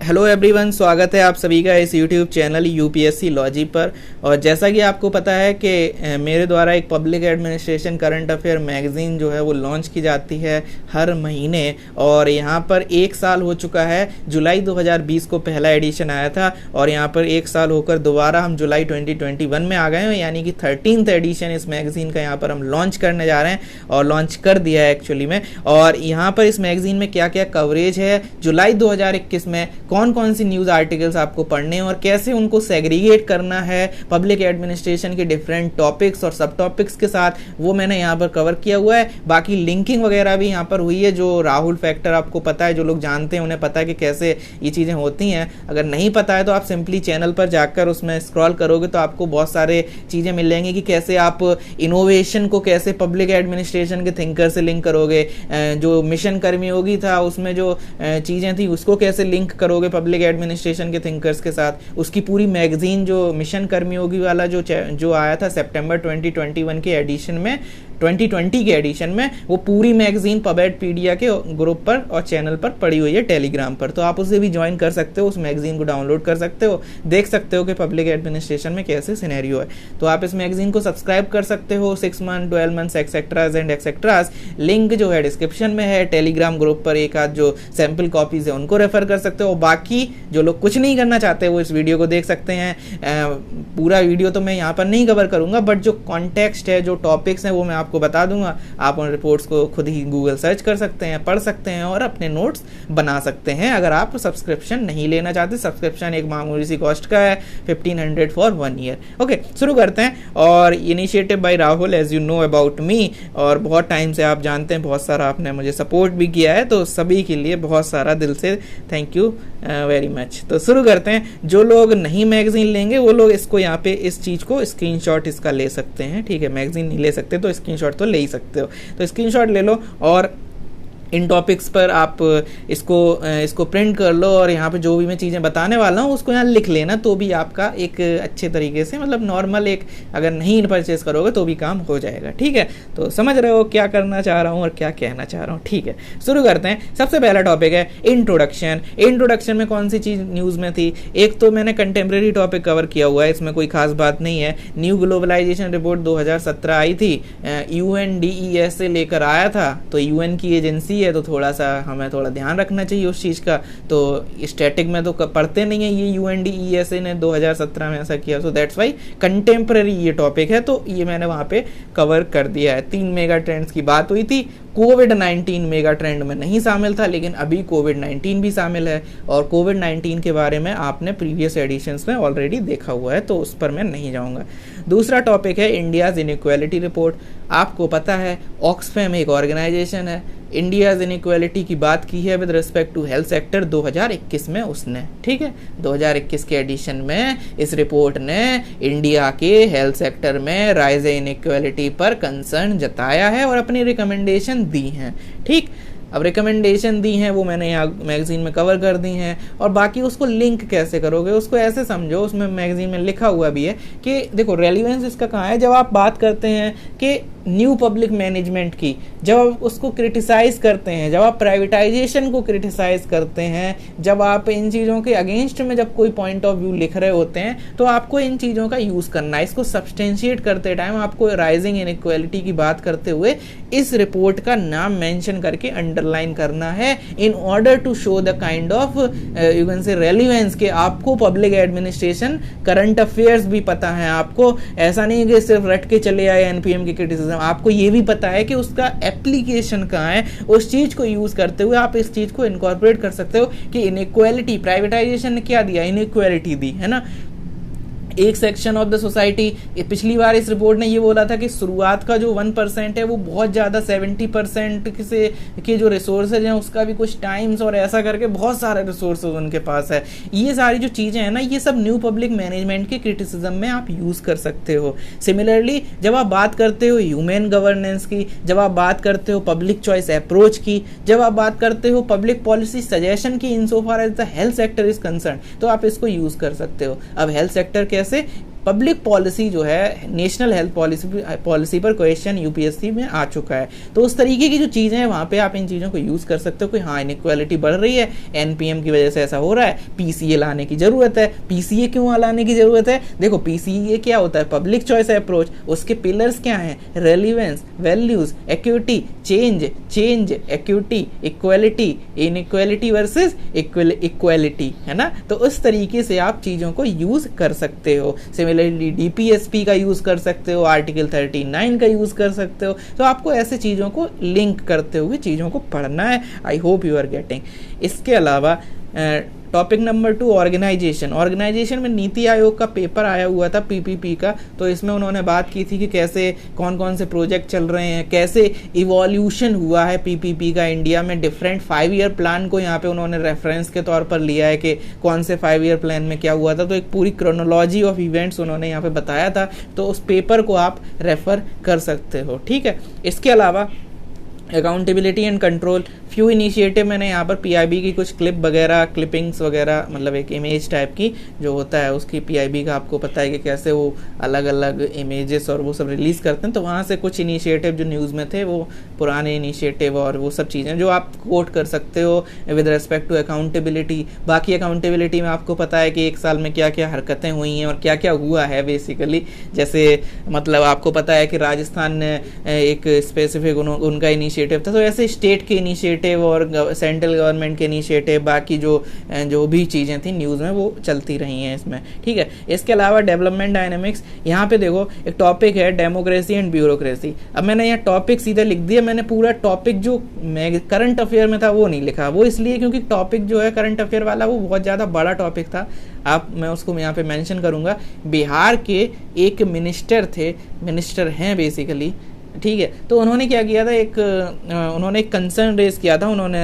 Hello everyone, स्वागत है आप सभी का इस यूट्यूब चैनल यूपीएससी लॉजी पर। और जैसा कि आपको पता है कि मेरे द्वारा एक public administration current affair magazine जो है वो लॉन्च की जाती है हर महीने। और यहाँ पर एक साल हो चुका है, जुलाई 2020 को पहला एडिशन आया था और यहाँ पर एक साल होकर दोबारा हम जुलाई 2021 में आ गए हैं, यानी कि 13th एडिशन इस मैगज़ीन का यहाँ पर हम लॉन्च करने जा रहे हैं और लॉन्च कर दिया है एक्चुअली में। और यहाँ पर इस मैगज़ीन में क्या क्या कवरेज है, जुलाई 2021 में कौन कौन सी न्यूज़ आर्टिकल्स आपको पढ़ने हैं और कैसे उनको सेग्रीगेट करना है पब्लिक एडमिनिस्ट्रेशन के डिफरेंट टॉपिक्स और सब टॉपिक्स के साथ, वो मैंने यहाँ पर कवर किया हुआ है। बाकी लिंकिंग वगैरह भी यहाँ पर हुई है, जो राहुल फैक्टर आपको पता है, जो लोग जानते हैं उन्हें पता है कि कैसे ये चीज़ें होती हैं। अगर नहीं पता है तो आप सिंपली चैनल पर जाकर उसमें स्क्रॉल करोगे तो आपको बहुत सारे चीज़ें मिल जाएंगी कि कैसे आप इनोवेशन को कैसे पब्लिक एडमिनिस्ट्रेशन के थिंकर से लिंक करोगे, जो मिशन कर्मयोगी था उसमें जो चीज़ें थी उसको कैसे लिंक करोगे पब्लिक एडमिनिस्ट्रेशन के थिंकर्स के साथ। उसकी पूरी मैगजीन जो मिशन कर्मयोगी वाला जो आया था सितंबर 2021 के एडिशन में, 2020 के एडिशन में, वो पूरी मैगजीन पबेडपीडिया के ग्रुप पर और चैनल पर पड़ी हुई है टेलीग्राम पर। तो आप उसे भी ज्वाइन कर सकते हो, उस मैगजीन को डाउनलोड कर सकते हो, देख सकते हो कि पब्लिक एडमिनिस्ट्रेशन में कैसे सिनेरियो है। तो आप इस मैगजीन को सब्सक्राइब कर सकते हो, 6 मंथ 12 मंथ्स एक्सेट्राज एंड एक्सेट्राज। लिंक जो है डिस्क्रिप्शन में है। टेलीग्राम ग्रुप पर एक आध जो सैम्पल कॉपीज है उनको रेफर कर सकते हो। बाकी जो लोग कुछ नहीं करना चाहते वो इस वीडियो को देख सकते हैं। पूरा वीडियो तो मैं यहाँ पर नहीं कवर करूंगा, बट जो कॉन्टेक्स्ट है, जो टॉपिक्स हैं, वो मैं आपको बता दूंगा। आप उन रिपोर्ट्स को खुद ही गूगल सर्च कर सकते हैं, पढ़ सकते हैं और अपने नोट्स बना सकते हैं। अगर आप सब्सक्रिप्शन नहीं लेना चाहते, सब्सक्रिप्शन एक मामूली सी कॉस्ट का है, 1500 फॉर 1 ईयर। ओके, शुरू करते हैं। और initiative by Rahul, as you know about me, और बहुत टाइम से आप जानते हैं, बहुत सारा आपने मुझे सपोर्ट भी किया है, तो सभी के लिए बहुत सारा दिल से थैंक यू वेरी मच। तो शुरू करते हैं। जो लोग नहीं मैगजीन लेंगे वो लोग इसको यहाँ पे इस चीज़ को स्क्रीनशॉट इसका ले सकते हैं, ठीक है। मैगजीन नहीं ले सकते तो स्क्रीनशॉट तो ले ही सकते हो, तो स्क्रीनशॉट ले लो और इन टॉपिक्स पर आप इसको प्रिंट कर लो और यहाँ पे जो भी मैं चीज़ें बताने वाला हूँ उसको यहाँ लिख लेना, तो भी आपका एक अच्छे तरीके से, मतलब नॉर्मल एक, अगर नहीं परचेस करोगे तो भी काम हो जाएगा, ठीक है। तो समझ रहे हो क्या करना चाह रहा हूँ और क्या कहना चाह रहा हूँ, ठीक है। शुरू करते हैं। सबसे पहला टॉपिक है इंट्रोडक्शन। इंट्रोडक्शन में कौन सी चीज़ न्यूज़ में थी? एक तो मैंने कंटेम्प्रेरी टॉपिक कवर किया हुआ है, इसमें कोई खास बात नहीं है। न्यू ग्लोबलाइजेशन रिपोर्ट 2017 आई थी, UNDES से लेकर आया था, तो UN की एजेंसी है तो थोड़ा सा हमें थोड़ा ध्यान रखना चाहिए उस चीज़ का। तो स्टैटिक में तो पढ़ते नहीं है, ये UNDES ने 2017 में ऐसा किया, सो दैट्स वाई कंटेम्प्रेरी ये टॉपिक है, तो ये मैंने वहाँ पे कवर कर दिया है। 3 मेगा ट्रेंड्स की बात हुई थी। कोविड-19 मेगा ट्रेंड में नहीं शामिल था, लेकिन अभी कोविड-19 भी शामिल है और कोविड-19 के बारे में आपने प्रीवियस एडिशंस में ऑलरेडी देखा हुआ है, तो उस पर मैं नहीं जाऊंगा। दूसरा टॉपिक है इंडियाज़ इनइक्वालिटी रिपोर्ट। आपको पता है ऑक्सफैम एक ऑर्गेनाइजेशन है, इंडियाज़ इनइक्वालिटी की बात की है with respect to health sector 2021 में उसने, ठीक है। 2021 के एडिशन में इस रिपोर्ट ने इंडिया के हेल्थ सेक्टर में राइज इनइक्वालिटी पर कंसर्न जताया है और अपनी रिकमेंडेशन दी हैं, ठीक। अब रिकमेंडेशन दी हैं वो मैंने यहाँ मैगजीन में कवर कर दी हैं। और बाकी उसको लिंक कैसे करोगे, उसको ऐसे समझो, उसमें मैगजीन में लिखा हुआ भी है कि देखो रेलिवेंस इसका कहाँ है। जब आप बात करते हैं कि न्यू पब्लिक मैनेजमेंट की, जब आप उसको क्रिटिसाइज करते हैं, जब आप प्राइवेटाइजेशन को क्रिटिसाइज करते हैं, जब आप इन चीज़ों के अगेंस्ट में जब कोई पॉइंट ऑफ व्यू लिख रहे होते हैं, तो आपको इन चीज़ों का यूज़ करना है। इसको सब्सटेंशिएट करते टाइम आपको राइजिंग इनइक्वालिटी की बात करते हुए इस रिपोर्ट का नाम मेंशन करके अंडरलाइन करना है, in order to show the kind of you can say relevance के आपको पब्लिक एडमिनिस्ट्रेशन करंट अफेयर्स भी पता है। आपको ऐसा नहीं है कि सिर्फ रट के चले आए NPM की क्रिटिसिज्म, आपको ये भी पता है कि उसका एप्लीकेशन कहाँ है। उस चीज को यूज करते हुए आप इस चीज को इनकॉर्पोरेट कर सकते हो कि इनइक्वालिटी, प्राइवेटाइजेशन ने क्या दिया, इनइक्वालिटी दी है ना। एक सेक्शन ऑफ द सोसाइटी, पिछली बार इस रिपोर्ट ने ये बोला था कि शुरुआत का जो 1% है वो बहुत ज़्यादा 70% से के जो रिसोर्सेज हैं उसका भी कुछ टाइम्स और ऐसा करके बहुत सारे रिसोर्सेज उनके पास है। ये सारी जो चीज़ें हैं ना, ये सब न्यू पब्लिक मैनेजमेंट के क्रिटिसिज्म में आप यूज़ कर सकते हो। सिमिलरली जब आप बात करते हो ह्यूमन गवर्नेंस की, जब आप बात करते हो पब्लिक चॉइस अप्रोच की, जब आप बात करते हो पब्लिक पॉलिसी सजेशन की in so far as the health sector is concern, तो आप इसको यूज़ कर सकते हो। अब हेल्थ सेक्टर कैसे, पब्लिक पॉलिसी जो है, नेशनल हेल्थ पॉलिसी पर क्वेश्चन यूपीएससी में आ चुका है। तो उस तरीके की जो चीज़ें हैं वहाँ पे आप इन चीज़ों को यूज़ कर सकते हो कि हाँ इनइक्वालिटी बढ़ रही है, एनपीएम की वजह से ऐसा हो रहा है, पीसीए लाने की ज़रूरत है। पीसीए क्यों लाने की ज़रूरत है? देखो पीसीए क्या होता है, पब्लिक चॉइस अप्रोच। उसके पिलर्स क्या हैं? Relevance, values, acuity, change, acuity, equality, inequality versus equality, है ना। तो उस तरीके से आप चीज़ों को यूज़ कर सकते हो। सिमिलरली डीपीएसपी का यूज़ कर सकते हो, आर्टिकल 39 का यूज़ कर सकते हो। तो आपको ऐसे चीज़ों को लिंक करते हुए चीज़ों को पढ़ना है। I hope you are getting. इसके अलावा टॉपिक नंबर 2 ऑर्गेनाइजेशन में नीति आयोग का पेपर आया हुआ था पीपीपी का। तो इसमें उन्होंने बात की थी कि कैसे कौन कौन से प्रोजेक्ट चल रहे हैं, कैसे इवोल्यूशन हुआ है पीपीपी का इंडिया में। डिफरेंट 5 ईयर प्लान को यहाँ पे उन्होंने रेफरेंस के तौर पर लिया है कि कौन से 5 ईयर प्लान में क्या हुआ था। तो एक पूरी क्रोनोलॉजी ऑफ इवेंट्स उन्होंने यहाँ पे बताया था। तो उस पेपर को आप रेफर कर सकते हो, ठीक है। इसके अलावा accountability and control, few initiative, मैंने यहाँ पर पीआईबी की कुछ क्लिपिंग्स वगैरह, मतलब एक इमेज टाइप की जो होता है उसकी, पीआईबी का आपको पता है कि कैसे वो अलग अलग इमेजेस और वो सब रिलीज करते हैं। तो वहाँ से कुछ इनिशिएटिव जो न्यूज़ में थे वो पुराने इनिशिएटिव और वो सब चीज़ें जो आप कोट कर सकते हो विद रिस्पेक्ट टू अकाउंटेबिलिटी। बाकी अकाउंटेबिलिटी में आपको पता है कि एक साल में क्या क्या हरकतें हुई हैं और क्या क्या हुआ है बेसिकली। जैसे मतलब आपको पता है कि राजस्थान ने एक स्पेसिफिक उनका इनिशिएटिव था। तो ऐसे स्टेट के इनिशिएटिव और सेंट्रल गवर्नमेंट के इनिशिएटिव, बाकी जो भी चीज़ें थी न्यूज़ में वो चलती रही हैं इसमें, ठीक है। इसके अलावा डेवलपमेंट डायनेमिक्स, यहाँ पे देखो एक टॉपिक है डेमोक्रेसी एंड ब्यूरोक्रेसी। अब मैंने यहाँ टॉपिक सीधा लिख दिया, मैंने पूरा टॉपिक जो करंट अफेयर में था वो नहीं लिखा। वो इसलिए क्योंकि टॉपिक जो है करंट अफेयर वाला वो बहुत ज़्यादा बड़ा टॉपिक था। मैं उसको यहाँ पे मेंशन करूँगा। बिहार के एक मिनिस्टर हैं बेसिकली, ठीक है। तो उन्होंने क्या किया था, उन्होंने एक कंसर्न रेज किया था। उन्होंने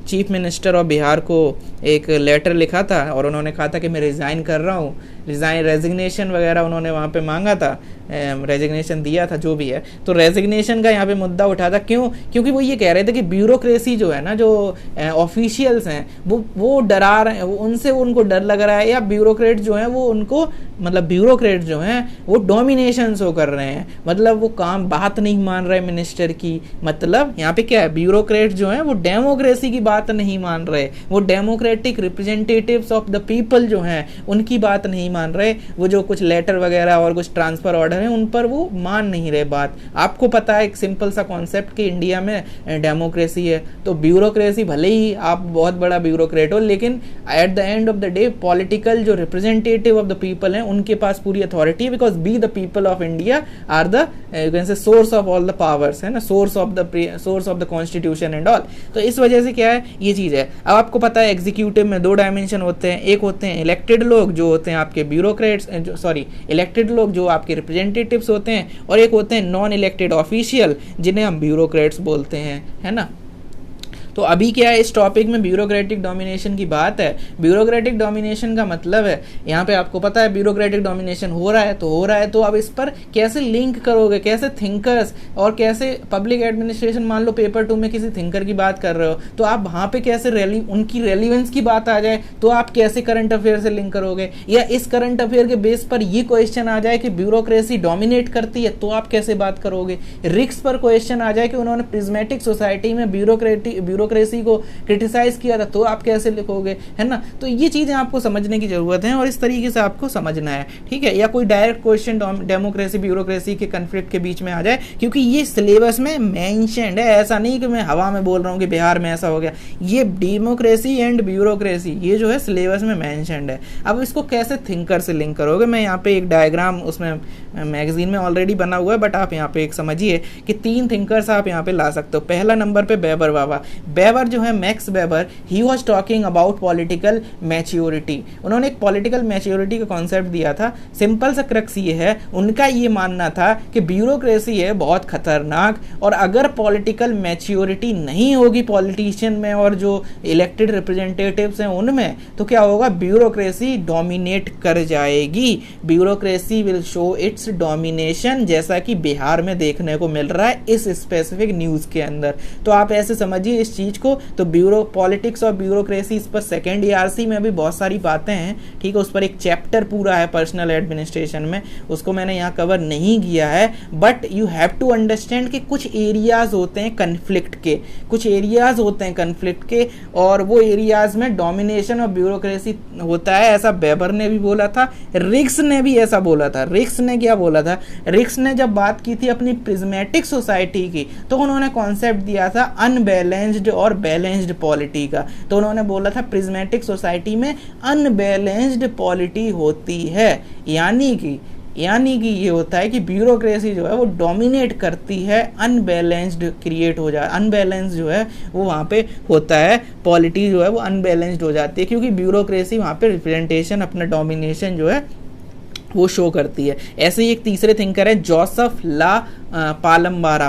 चीफ मिनिस्टर ऑफ बिहार को एक लेटर लिखा था और उन्होंने कहा था कि मैं रिज़ाइन कर रहा हूँ। रेजिग्नेशन वगैरह उन्होंने वहाँ पे मांगा था, रेजिग्नेशन दिया था, जो भी है। तो रेजिग्नेशन का यहाँ पे मुद्दा उठा था। क्यों? क्योंकि वो ये कह रहे थे कि ब्यूरोक्रेसी जो है ना, जो ऑफिशियल्स हैं वो डरा रहे हैं, उनसे उनको डर लग रहा है, या ब्यूरोक्रेट जो हैं वो उनको, मतलब ब्यूरोक्रेट जो हैं वो डोमिनेशन शो कर रहे हैं, मतलब वो बात नहीं मान रहे मिनिस्टर की। मतलब यहाँ पे क्या है, ब्यूरोक्रेट जो हैं वो डेमोक्रेसी की बात नहीं मान रहे, वो democratic representatives of the people जो हैं उनकी बात नहीं मान रहे। वो जो कुछ लेटर वगैरह और कुछ ट्रांसफर ऑर्डर हैं उन पर वो मान नहीं रहे बात। आपको पता है एक सिंपल सा कॉन्सेप्ट कि इंडिया में डेमोक्रेसी है, तो ब्यूरोक्रेसी भले ही आप बहुत बड़ा ब्यूरोक्रेट हो, लेकिन at the end of the day political जो रिप्रेजेंटेटिव ऑफ द पीपल हैं उनके पास पूरी अथॉरिटी है, because be the people of India are the source of all the powers, है ना, source of the constitution and all. तो इस वजह से क्या है, ये चीज है। अब आपको पता है एग्जीक्यूटिव में 2 डायमेंशन होते हैं। एक होते हैं इलेक्टेड लोग जो होते हैं आपके ब्यूरोक्रेट्स, इलेक्टेड लोग जो आपके रिप्रेजेंटेटिव्स होते हैं, और एक होते हैं नॉन इलेक्टेड ऑफिशियल जिन्हें हम ब्यूरोक्रेट्स बोलते हैं, है ना। तो अभी क्या है, इस टॉपिक में ब्यूरोक्रेटिक डोमिनेशन की बात है। ब्यूरोक्रेटिक डोमिनेशन का मतलब है, यहाँ पे आपको पता है ब्यूरोक्रेटिक डोमिनेशन हो रहा है, तो अब इस पर कैसे लिंक करोगे, कैसे थिंकर्स और कैसे पब्लिक एडमिनिस्ट्रेशन, मान लो पेपर 2 में किसी थिंकर की बात कर रहे हो, तो आप वहाँ पे कैसे उनकी रेलिवेंस की बात आ जाए, तो आप कैसे करंट अफेयर से लिंक करोगे, या इस करंट अफेयर के बेस पर ये क्वेश्चन आ जाए कि ब्यूरोक्रेसी डोमिनेट करती है, तो आप कैसे बात करोगे। रिक्स पर क्वेश्चन आ जाए कि उन्होंने प्रिज्मेटिक सोसाइटी में ब्यूरोक्रेसी को क्रिटिसाइज किया था, तो आप कैसे लिखोगे, है ना। तो ये चीजें आपको समझने की जरूरत है और इस तरीके से आपको समझना है, ठीक है। या कोई डायरेक्ट क्वेश्चन डेमोक्रेसी ब्यूरोक्रेसी के कन्फ्लिक्ट के बीच में आ जाए, क्योंकि ये सिलेबस में मेंशन्ड है। ऐसा नहीं कि मैं हवा में बोल रहा हूँ कि बिहार में ऐसा हो गया, ये डेमोक्रेसी एंड ब्यूरोक्रेसी ये जो है सिलेबस में मेंशन्ड है। अब इसको कैसे थिंकर से लिंक करोगे, मैं यहाँ पे एक डायग्राम उसमें मैगजीन में ऑलरेडी बना हुआ है, बट आप यहाँ पे एक समझिए कि 3 थिंकर्स आप यहाँ पे ला सकते हो। पहला नंबर पे बेबर बाबा, बेबर जो है max Weber, he was talking about political maturity. उन्होंने एक पॉलिटिकल मैच्योरिटी का कॉन्सेप्ट दिया था। सिंपल सा क्रक्स ये है, उनका ये मानना था कि ब्यूरोक्रेसी है बहुत खतरनाक, और अगर पॉलिटिकल मैच्योरिटी नहीं होगी पॉलिटिशियन में और जो इलेक्टेड रिप्रेजेंटेटिव्स हैं उनमें, तो क्या होगा, ब्यूरोक्रेसी डोमिनेट कर जाएगी। Bureaucracy will show it's domination, जैसा कि बिहार में देखने को मिल रहा है इस स्पेसिफिक न्यूज के अंदर। तो आप ऐसे समझिए इस चीज चीज़ को, तो ब्यूरो पॉलिटिक्स और ब्यूरोक्रेसी इस पर सेकेंड ईआरसी में भी बहुत सारी बातें हैं, ठीक है। उस पर एक चैप्टर पूरा है पर्सनल एडमिनिस्ट्रेशन में, उसको मैंने यहाँ कवर नहीं किया है। But you have to understand कि कुछ एरियाज होते हैं कन्फ्लिक्ट के, कुछ एरियाज होते हैं कन्फ्लिक्ट के, और वो एरियाज में डोमिनेशन और ब्यूरोक्रेसी होता है। ऐसा वेबर ने भी बोला था, रिक्स ने भी ऐसा बोला था। रिक्स ने क्या बोला था? रिक्स ने जब बात की थी अपनी प्रिज्मेटिक सोसाइटी की, तो उन्होंने कॉन्सेप्ट दिया था अनबैलेंस्ड और बैलेंस्ड पॉलिटी का। तो उन्होंने बोला था प्रिज्मेटिक सोसाइटी में अनबैलेंस्ड पॉलिटी होती है, यानी कि ये होता है कि ब्यूरोक्रेसी जो है वो डोमिनेट करती है, अनबैलेंस्ड क्रिएट हो जाए, अनबैलेंस जो है वो वहाँ पे होता है, पॉलिटी जो है वो अनबैलेंस्ड हो जाती है, क्योंकि ब्यूरोक्रेसी वहाँ पे रिप्रेजेंटेशन, अपना डोमिनेशन जो है वो शो करती है। ऐसे ही एक तीसरे थिंकर है जोसेफ ला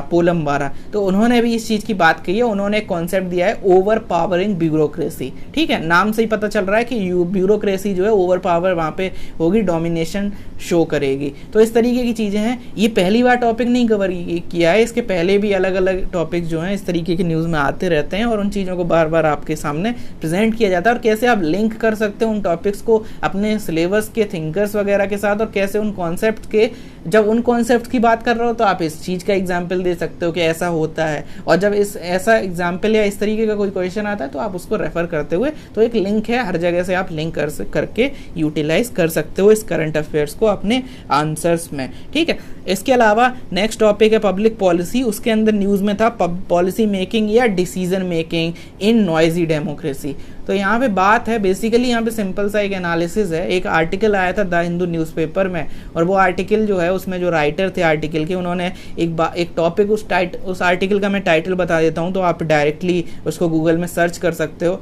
पोलम्बारा, तो उन्होंने भी इस चीज़ की बात कही है। उन्होंने एक कॉन्सेप्ट दिया है ओवर पावरिंग ब्यूरोक्रेसी, ठीक है। नाम से ही पता चल रहा है कि ब्यूरोक्रेसी जो है ओवर पावर वहाँ पे होगी, डोमिनेशन शो करेगी। तो इस तरीके की चीज़ें हैं। ये पहली बार टॉपिक नहीं कवर किया है, इसके पहले भी अलग अलग टॉपिक जो हैं इस तरीके के न्यूज़ में आते रहते हैं, और उन चीज़ों को बार बार आपके सामने प्रेजेंट किया जाता है, और कैसे आप लिंक कर सकते हो उन टॉपिक्स को अपने सिलेबस के थिंकर्स वगैरह के साथ, और कैसे उन कॉन्सेप्ट के, जब उन कॉन्सेप्ट की बात कर रहे हो तो आप इस चीज़ का एग्जाम्पल दे सकते हो कि ऐसा होता है, और जब ऐसा एग्जाम्पल या इस तरीके का कोई क्वेश्चन आता है तो आप उसको रेफर करते हुए, तो एक लिंक है, हर जगह से आप लिंक करके यूटिलाइज कर सकते हो इस करंट अफेयर्स को अपने आंसर्स में, ठीक है। इसके अलावा नेक्स्ट टॉपिक है पब्लिक पॉलिसी। उसके अंदर न्यूज़ में था पॉलिसी मेकिंग या decision making in noisy democracy. तो यहाँ पे बात है बेसिकली, यहाँ पे सिंपल सा एक एनालिसिस है। एक आर्टिकल आया था द हिंदू न्यूज़पेपर में, और वो आर्टिकल जो है उसमें जो राइटर थे आर्टिकल के, उन्होंने एक टॉपिक, उस आर्टिकल का मैं टाइटल बता देता हूँ, तो आप डायरेक्टली उसको गूगल में सर्च कर सकते हो।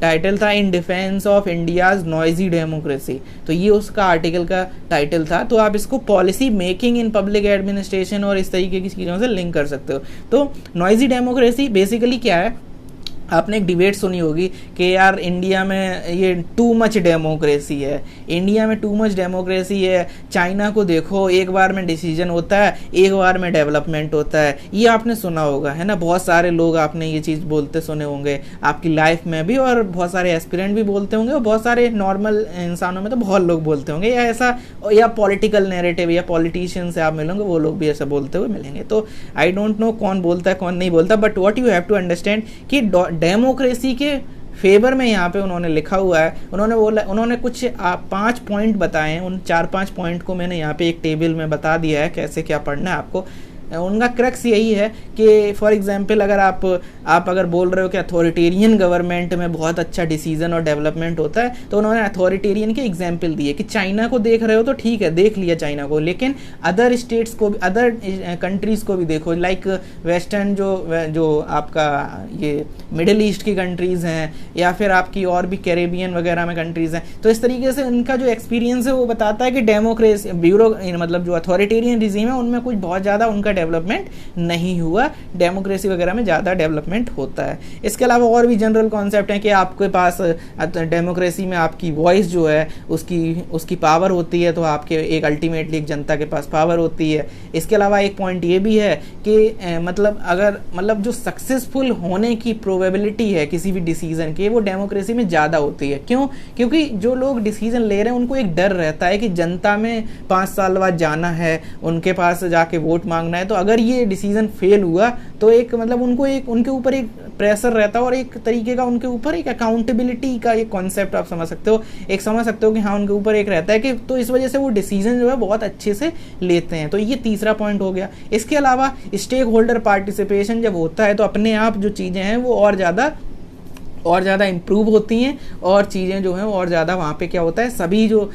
टाइटल था in defence of India's noisy democracy, तो ये उसका आर्टिकल का टाइटल था। तो आप इसको policy making in public administration और इस तरीके की चीज़ों से लिंक कर सकते हो। तो नॉइजी डेमोक्रेसी बेसिकली क्या है? आपने एक डिबेट सुनी होगी कि यार इंडिया में ये टू मच डेमोक्रेसी है, इंडिया में टू मच डेमोक्रेसी है, चाइना को देखो एक बार में डिसीजन होता है, एक बार में डेवलपमेंट होता है। ये आपने सुना होगा, है ना। बहुत सारे लोग आपने ये चीज़ बोलते सुने होंगे आपकी लाइफ में भी, और बहुत सारे एस्पिरेंट भी बोलते होंगे, और बहुत सारे नॉर्मल इंसानों में तो बहुत लोग बोलते होंगे, या ऐसा, या पॉलिटिकल नैरेटिव या पॉलिटिशियन से आप मिलोगे वो लोग भी ऐसा बोलते हुए मिलेंगे। तो आई डोंट नो कौन बोलता है कौन नहीं बोलता, but what you have to understand कि डेमोक्रेसी के फेवर में यहाँ पे उन्होंने लिखा हुआ है। उन्होंने कुछ 5 पॉइंट बताए हैं। उन 4-5 पॉइंट को मैंने यहाँ पे एक टेबल में बता दिया है कैसे क्या पढ़ना है आपको। उनका क्रक्स यही है कि फॉर एग्जांपल अगर आप अगर बोल रहे हो कि अथॉरिटेरियन गवर्नमेंट में बहुत अच्छा डिसीजन और डेवलपमेंट होता है, तो उन्होंने अथॉरिटेरियन के एग्जांपल दिए कि चाइना को देख रहे हो तो ठीक है, देख लिया चाइना को, लेकिन अदर स्टेट्स को भी, अदर कंट्रीज़ को भी देखो, लाइक वेस्टर्न जो आपका ये मिडिल ईस्ट की कंट्रीज़ हैं, या फिर आपकी और भी कैरेबियन वगैरह में कंट्रीज़ हैं। तो इस तरीके से उनका जो एक्सपीरियंस है वो बताता है कि डेमोक्रेसी मतलब जो अथॉरिटेरियन रिजीम है उनमें कुछ बहुत ज़्यादा उनका डेवलपमेंट नहीं हुआ, डेमोक्रेसी वगैरह में ज़्यादा डेवलपमेंट होता है। इसके अलावा और भी जनरल कॉन्सेप्ट हैं कि आपके पास डेमोक्रेसी में आपकी वॉइस जो है उसकी पावर होती है, तो आपके एक अल्टीमेटली एक जनता के पास पावर होती है। इसके अलावा एक पॉइंट ये भी है कि मतलब जो सक्सेसफुल होने की प्रोबेबिलिटी है किसी भी डिसीजन के, वो डेमोक्रेसी में ज़्यादा होती है। क्यों? क्योंकि जो लोग डिसीजन ले रहे हैं उनको एक डर रहता है कि जनता में 5 साल बाद जाना है, उनके पास जाके वोट मांगना है, तो अगर ये डिसीजन फेल हुआ तो एक मतलब उनके ऊपर एक प्रेशर रहता है, और एक तरीके का उनके ऊपर एक अकाउंटेबिलिटी का एक कॉन्सेप्ट आप समझ सकते हो कि हाँ उनके ऊपर एक रहता है कि, तो इस वजह से वो डिसीजन जो है बहुत अच्छे से लेते हैं। तो ये तीसरा पॉइंट हो गया। इसके अलावा स्टेक होल्डर पार्टिसिपेशन जब होता है तो अपने आप जो चीज़ें हैं वो और ज़्यादा इम्प्रूव होती हैं, और चीज़ें जो हैं और ज़्यादा वहाँ पे क्या होता है, सभी जो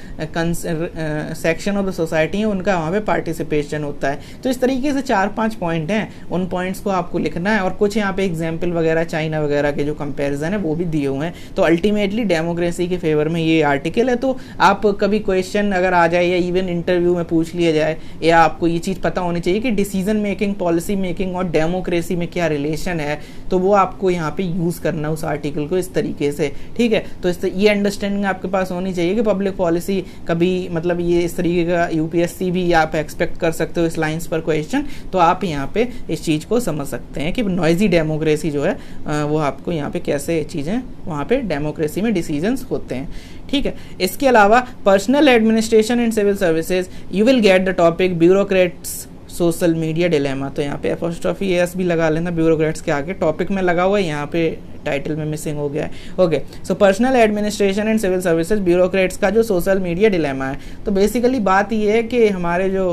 सेक्शन ऑफ द सोसाइटी हैं उनका वहाँ पे पार्टिसिपेशन होता है। तो इस तरीके से 4-5 पॉइंट हैं, उन पॉइंट्स को आपको लिखना है, और कुछ यहाँ पे एग्जाम्पल वगैरह चाइना वगैरह के जो कंपैरिजन है वो भी दिए हुए हैं। तो अल्टीमेटली डेमोक्रेसी के फेवर में ये आर्टिकल है। तो आप कभी क्वेश्चन अगर आ जाए या इवन इंटरव्यू में पूछ लिया जाए, या आपको ये चीज़ पता होनी चाहिए कि डिसीजन मेकिंग, पॉलिसी मेकिंग और डेमोक्रेसी में क्या रिलेशन है, तो वो आपको यहाँ पे यूज़ करना उस आर्टिकल आर्टिकल को इस तरीके से, ठीक है। तो ये अंडरस्टैंडिंग आपके पास होनी चाहिए कि पब्लिक पॉलिसी कभी मतलब ये इस तरीके का यूपीएससी भी आप एक्सपेक्ट कर सकते हो इस लाइंस पर क्वेश्चन। तो आप यहाँ पे इस चीज़ को समझ सकते हैं कि नॉइजी डेमोक्रेसी जो है वो आपको यहाँ पे कैसे चीज़ें वहाँ पे डेमोक्रेसी में डिसीजंस होते हैं, ठीक है। इसके अलावा personal administration and civil services, you will get the topic bureaucrats social media dilemma. तो यहाँ पे एपोस्ट्रोफी एस भी लगा लेना ब्यूरोक्रेट्स के आगे, टॉपिक में लगा हुआ है, यहाँ पे टाइटल में मिसिंग हो गया है। Okay, so personal administration and civil services, bureaucrats का जो सोशल मीडिया डिलेमा है। तो बेसिकली बात ये है कि हमारे जो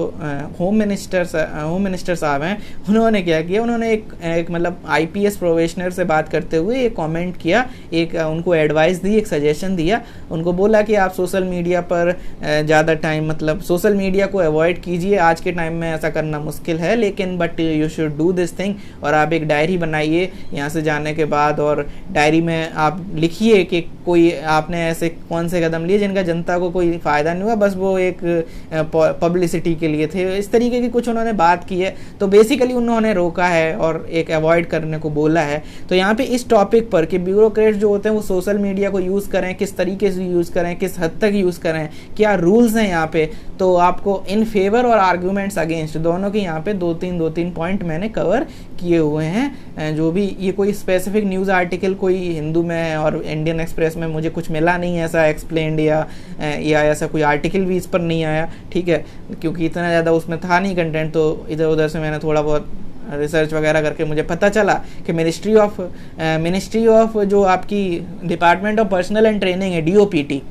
होम मिनिस्टर साहब हैं, उन्होंने क्या किया, उन्होंने एक मतलब आईपीएस प्रोबेशनर से बात करते हुए एक कमेंट किया, एक उनको एडवाइस दी, एक सजेशन दिया। उनको बोला कि आप सोशल मीडिया पर ज़्यादा टाइम मतलब सोशल मीडिया को अवॉइड कीजिए, आज के टाइम में ऐसा करना मुश्किल है, लेकिन but you should do this thing. और आप एक डायरी बनाइए यहाँ से जाने के बाद, और डायरी में आप लिखिए कि कोई आपने ऐसे कौन से कदम लिए जिनका जनता को कोई फ़ायदा नहीं हुआ, बस वो एक पब्लिसिटी के लिए थे। इस तरीके की कुछ उन्होंने बात की है। तो बेसिकली उन्होंने रोका है और एक अवॉइड करने को बोला है। तो यहाँ पे इस टॉपिक पर कि ब्यूरोक्रेट्स जो होते हैं वो सोशल मीडिया को यूज़ करें, किस तरीके से यूज़ करें, किस हद तक यूज़ करें, क्या रूल्स हैं यहाँ पे। तो आपको इन फेवर और आर्ग्यूमेंट्स अगेंस्ट दोनों के यहाँ पे दो तीन पॉइंट मैंने कवर किए हुए हैं। जो भी ये कोई स्पेसिफिक न्यूज़ आर्टिकल कोई हिंदू में और इंडियन एक्सप्रेस में मुझे कुछ मिला नहीं है ऐसा एक्सप्लेन्ड, या ऐसा कोई आर्टिकल भी इस पर नहीं आया, ठीक है, क्योंकि इतना ज़्यादा उसमें था नहीं कंटेंट। तो इधर उधर से मैंने थोड़ा बहुत रिसर्च वगैरह करके मुझे पता चला कि मिनिस्ट्री ऑफ जो आपकी department of personal and training है, डीओपीटी।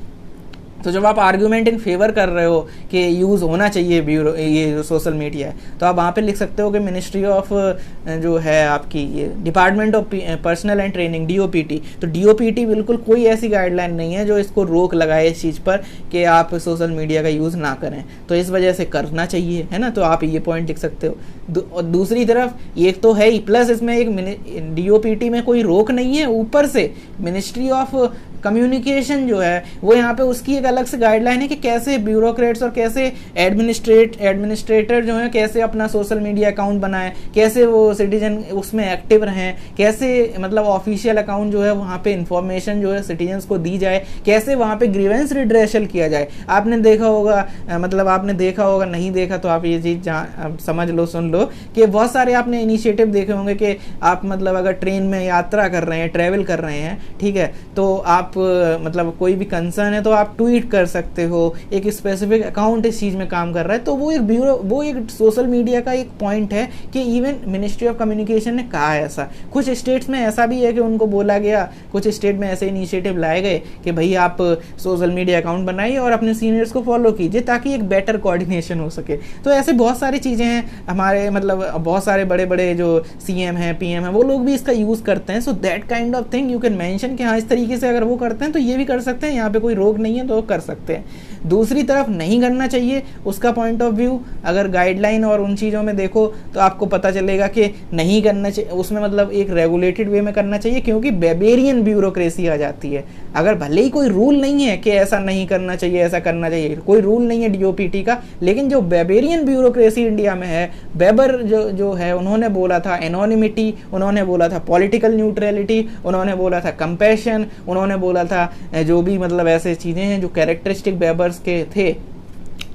तो जब आप आर्ग्यूमेंट इन फेवर कर रहे हो कि यूज़ होना चाहिए ब्यूरो ये जो सोशल मीडिया है, तो आप वहाँ पे लिख सकते हो कि मिनिस्ट्री ऑफ जो है आपकी ये department of personal and training, DOPT. तो डीओपीटी बिल्कुल कोई ऐसी गाइडलाइन नहीं है जो इसको रोक लगाए इस चीज़ पर कि आप सोशल मीडिया का यूज़ ना करें। तो इस वजह से करना चाहिए, है ना। तो आप ये पॉइंट लिख सकते हो। और दूसरी तरफ ये तो है ही, प्लस इसमें एक डीओपीटी में कोई रोक नहीं है, ऊपर से मिनिस्ट्री ऑफ कम्युनिकेशन जो है वो यहाँ पे उसकी एक अलग से गाइडलाइन है कि कैसे ब्यूरोक्रेट्स और कैसे एडमिनिस्ट्रेटर जो है कैसे अपना सोशल मीडिया अकाउंट बनाएं, कैसे वो सिटीजन उसमें एक्टिव रहें, कैसे मतलब ऑफिशियल अकाउंट जो है वहाँ पे इंफॉर्मेशन जो है सिटीजन्स को दी जाए, कैसे वहाँ पे ग्रीवेंस रिड्रेशल किया जाए। आपने देखा होगा, मतलब आपने देखा होगा, नहीं देखा तो आप ये चीज़ समझ लो, सुन लो कि बहुत सारे आपने इनिशिएटिव देखे होंगे कि आप मतलब अगर ट्रेन में यात्रा कर रहे हैं, ट्रैवल कर रहे हैं, ठीक है, तो आप मतलब कोई भी कंसर्न है तो आप ट्वीट कर सकते हो, एक स्पेसिफिक अकाउंट इस चीज़ में काम कर रहा है। तो वो एक सोशल मीडिया का एक पॉइंट है कि इवन मिनिस्ट्री ऑफ कम्युनिकेशन ने कहा है ऐसा। कुछ स्टेट्स में ऐसा भी है कि उनको बोला गया, कुछ स्टेट में ऐसे इनिशिएटिव लाए गए कि भाई आप सोशल मीडिया अकाउंट बनाइए और अपने सीनियर्स को फॉलो कीजिए ताकि एक बेटर कोऑर्डिनेशन हो सके। तो ऐसे बहुत सारी चीज़ें हैं हमारे, मतलब बहुत सारे बड़े बड़े जो सीएम हैं, पीएम हैं, वो लोग भी इसका यूज़ करते हैं। So that kind of thing you can mention कि हाँ इस तरीके से अगर वो करते हैं तो ये भी कर सकते हैं, यहाँ पे कोई रोक नहीं है तो कर सकते हैं। दूसरी तरफ नहीं करना चाहिए उसका पॉइंट ऑफ व्यू अगर गाइडलाइन और उन चीज़ों में देखो तो आपको पता चलेगा कि नहीं करना चाहिए, उसमें मतलब एक रेगुलेटेड वे में करना चाहिए, क्योंकि बेबेरियन ब्यूरोक्रेसी आ जाती है। अगर भले ही कोई रूल नहीं है कि ऐसा नहीं करना चाहिए, ऐसा करना चाहिए, कोई रूल नहीं है डीओपीटी का, लेकिन जो बेबेरियन ब्यूरोक्रेसी इंडिया में है, बेबर जो है उन्होंने बोला था एनोनिमिटी, उन्होंने बोला था पॉलिटिकल न्यूट्रलिटी, उन्होंने बोला था कंपैशन, उन्होंने बोला था जो भी मतलब ऐसे चीज़ें हैं जो कैरेक्टरिस्टिक बेबर्स के थे,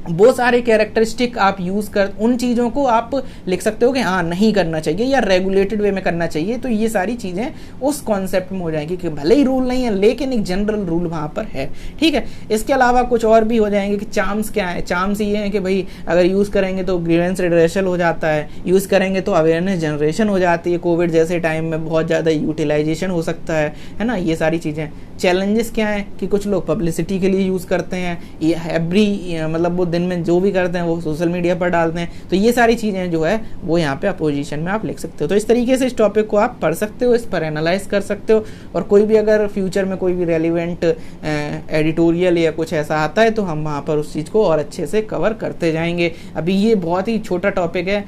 वो सारे कैरेक्टरिस्टिक आप यूज़ कर उन चीज़ों को आप लिख सकते हो कि हाँ नहीं करना चाहिए या रेगुलेटेड वे में करना चाहिए। तो ये सारी चीज़ें उस कॉन्सेप्ट में हो जाएंगी कि भले ही रूल नहीं है लेकिन एक जनरल रूल वहाँ पर है, ठीक है। इसके अलावा कुछ और भी हो जाएंगे कि चार्म्स क्या है। चार्म्स ये है कि भाई अगर यूज़ करेंगे तो ग्रीवेंस रिड्रेशल हो जाता है, यूज़ करेंगे तो अवेयरनेस जनरेशन हो जाती है, कोविड जैसे टाइम में बहुत ज़्यादा यूटिलाइजेशन हो सकता है ना, ये सारी चीज़ें। चैलेंजेस क्या है कि कुछ लोग पब्लिसिटी के लिए यूज़ करते हैं, ये एवरी मतलब वो दिन में जो भी करते हैं वो सोशल मीडिया पर डालते हैं। तो ये सारी चीज़ें जो है वो यहाँ पे अपोजिशन में आप लिख सकते हो। तो इस तरीके से इस टॉपिक को आप पढ़ सकते हो, इस पर एनालाइज कर सकते हो, और कोई भी अगर फ्यूचर में कोई भी रेलिवेंट एडिटोरियल या कुछ ऐसा आता है तो हम वहाँ पर उस चीज़ को और अच्छे से कवर करते जाएंगे। अभी ये बहुत ही छोटा टॉपिक है,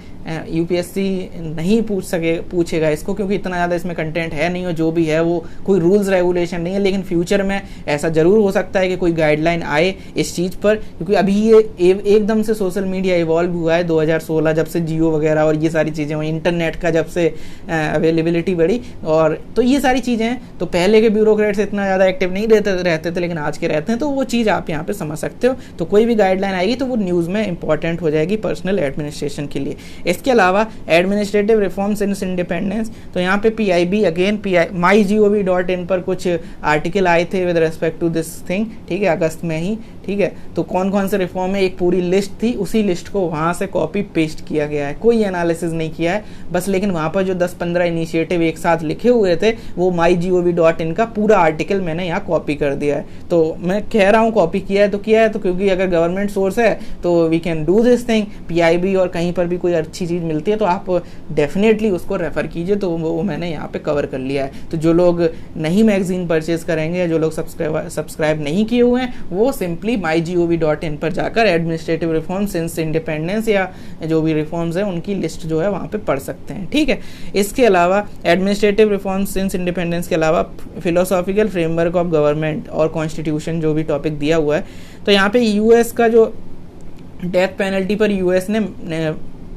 यूपीएससी नहीं पूछेगा इसको क्योंकि इतना ज़्यादा इसमें कंटेंट है नहीं, और जो भी है वो कोई रूल्स रेगुलेशन नहीं है, लेकिन लेकिन फ्यूचर में ऐसा ज़रूर हो सकता है कि कोई गाइडलाइन आए इस चीज़ पर, क्योंकि अभी ये एकदम से सोशल मीडिया इवॉल्व हुआ है 2016 जब से जियो वगैरह और ये सारी चीज़ें हुई, इंटरनेट का जब से अवेलेबिलिटी बढ़ी, और तो ये सारी चीज़ें हैं। तो पहले के ब्यूरोक्रेट्स इतना ज़्यादा एक्टिव नहीं रहते थे, लेकिन आज के रहते हैं, तो वो चीज़ आप यहाँ पे समझ सकते हो। तो कोई भी गाइडलाइन आएगी तो वो न्यूज़ में इंपॉर्टेंट हो जाएगी पर्सनल एडमिनिस्ट्रेशन के लिए। इसके अलावा एडमिनिस्ट्रेटिव रिफॉर्म्स इन इंडिपेंडेंस, तो यहाँ पे PIB अगेन mygov.in पर कुछ आर्टिकल आए थे with respect to this thing, ठीक है, अगस्त में ही, ठीक है। तो कौन कौन से रिफॉर्म है एक पूरी लिस्ट थी, उसी लिस्ट को वहाँ से कॉपी पेस्ट किया गया है, कोई एनालिसिस नहीं किया है बस। लेकिन वहाँ पर जो 10-15 इनिशिएटिव एक साथ लिखे हुए थे वो mygov.in का पूरा आर्टिकल मैंने यहाँ कॉपी कर दिया है। तो मैं कह रहा हूँ कॉपी किया है तो क्योंकि अगर गवर्नमेंट सोर्स है तो we can do this thing. PIB और कहीं पर भी कोई अच्छी चीज़ मिलती है तो आप डेफिनेटली उसको रेफर कीजिए। तो वो मैंने यहाँ पे कवर कर लिया है। तो जो लोग नहीं मैगजीन परचेज करेंगे, जो लोग सब्सक्राइब नहीं किए हुए हैं, वो सिंपली mygov.in पर जाकर एडमिनिस्ट्रेटिव रिफॉर्म सिंस इंडिपेंडेंस या जो भी रिफॉर्म्स है उनकी लिस्ट जो है वहाँ पे पढ़ सकते हैं, ठीक है। इसके अलावा एडमिनिस्ट्रेटिव रिफॉर्म सिंस इंडिपेंडेंस के अलावा फिलोसॉफिकल फ्रेमवर्क ऑफ गवर्नमेंट और कॉन्स्टिट्यूशन जो भी टॉपिक दिया हुआ है, तो यहाँ पे US का जो डेथ पेनल्टी पर US ने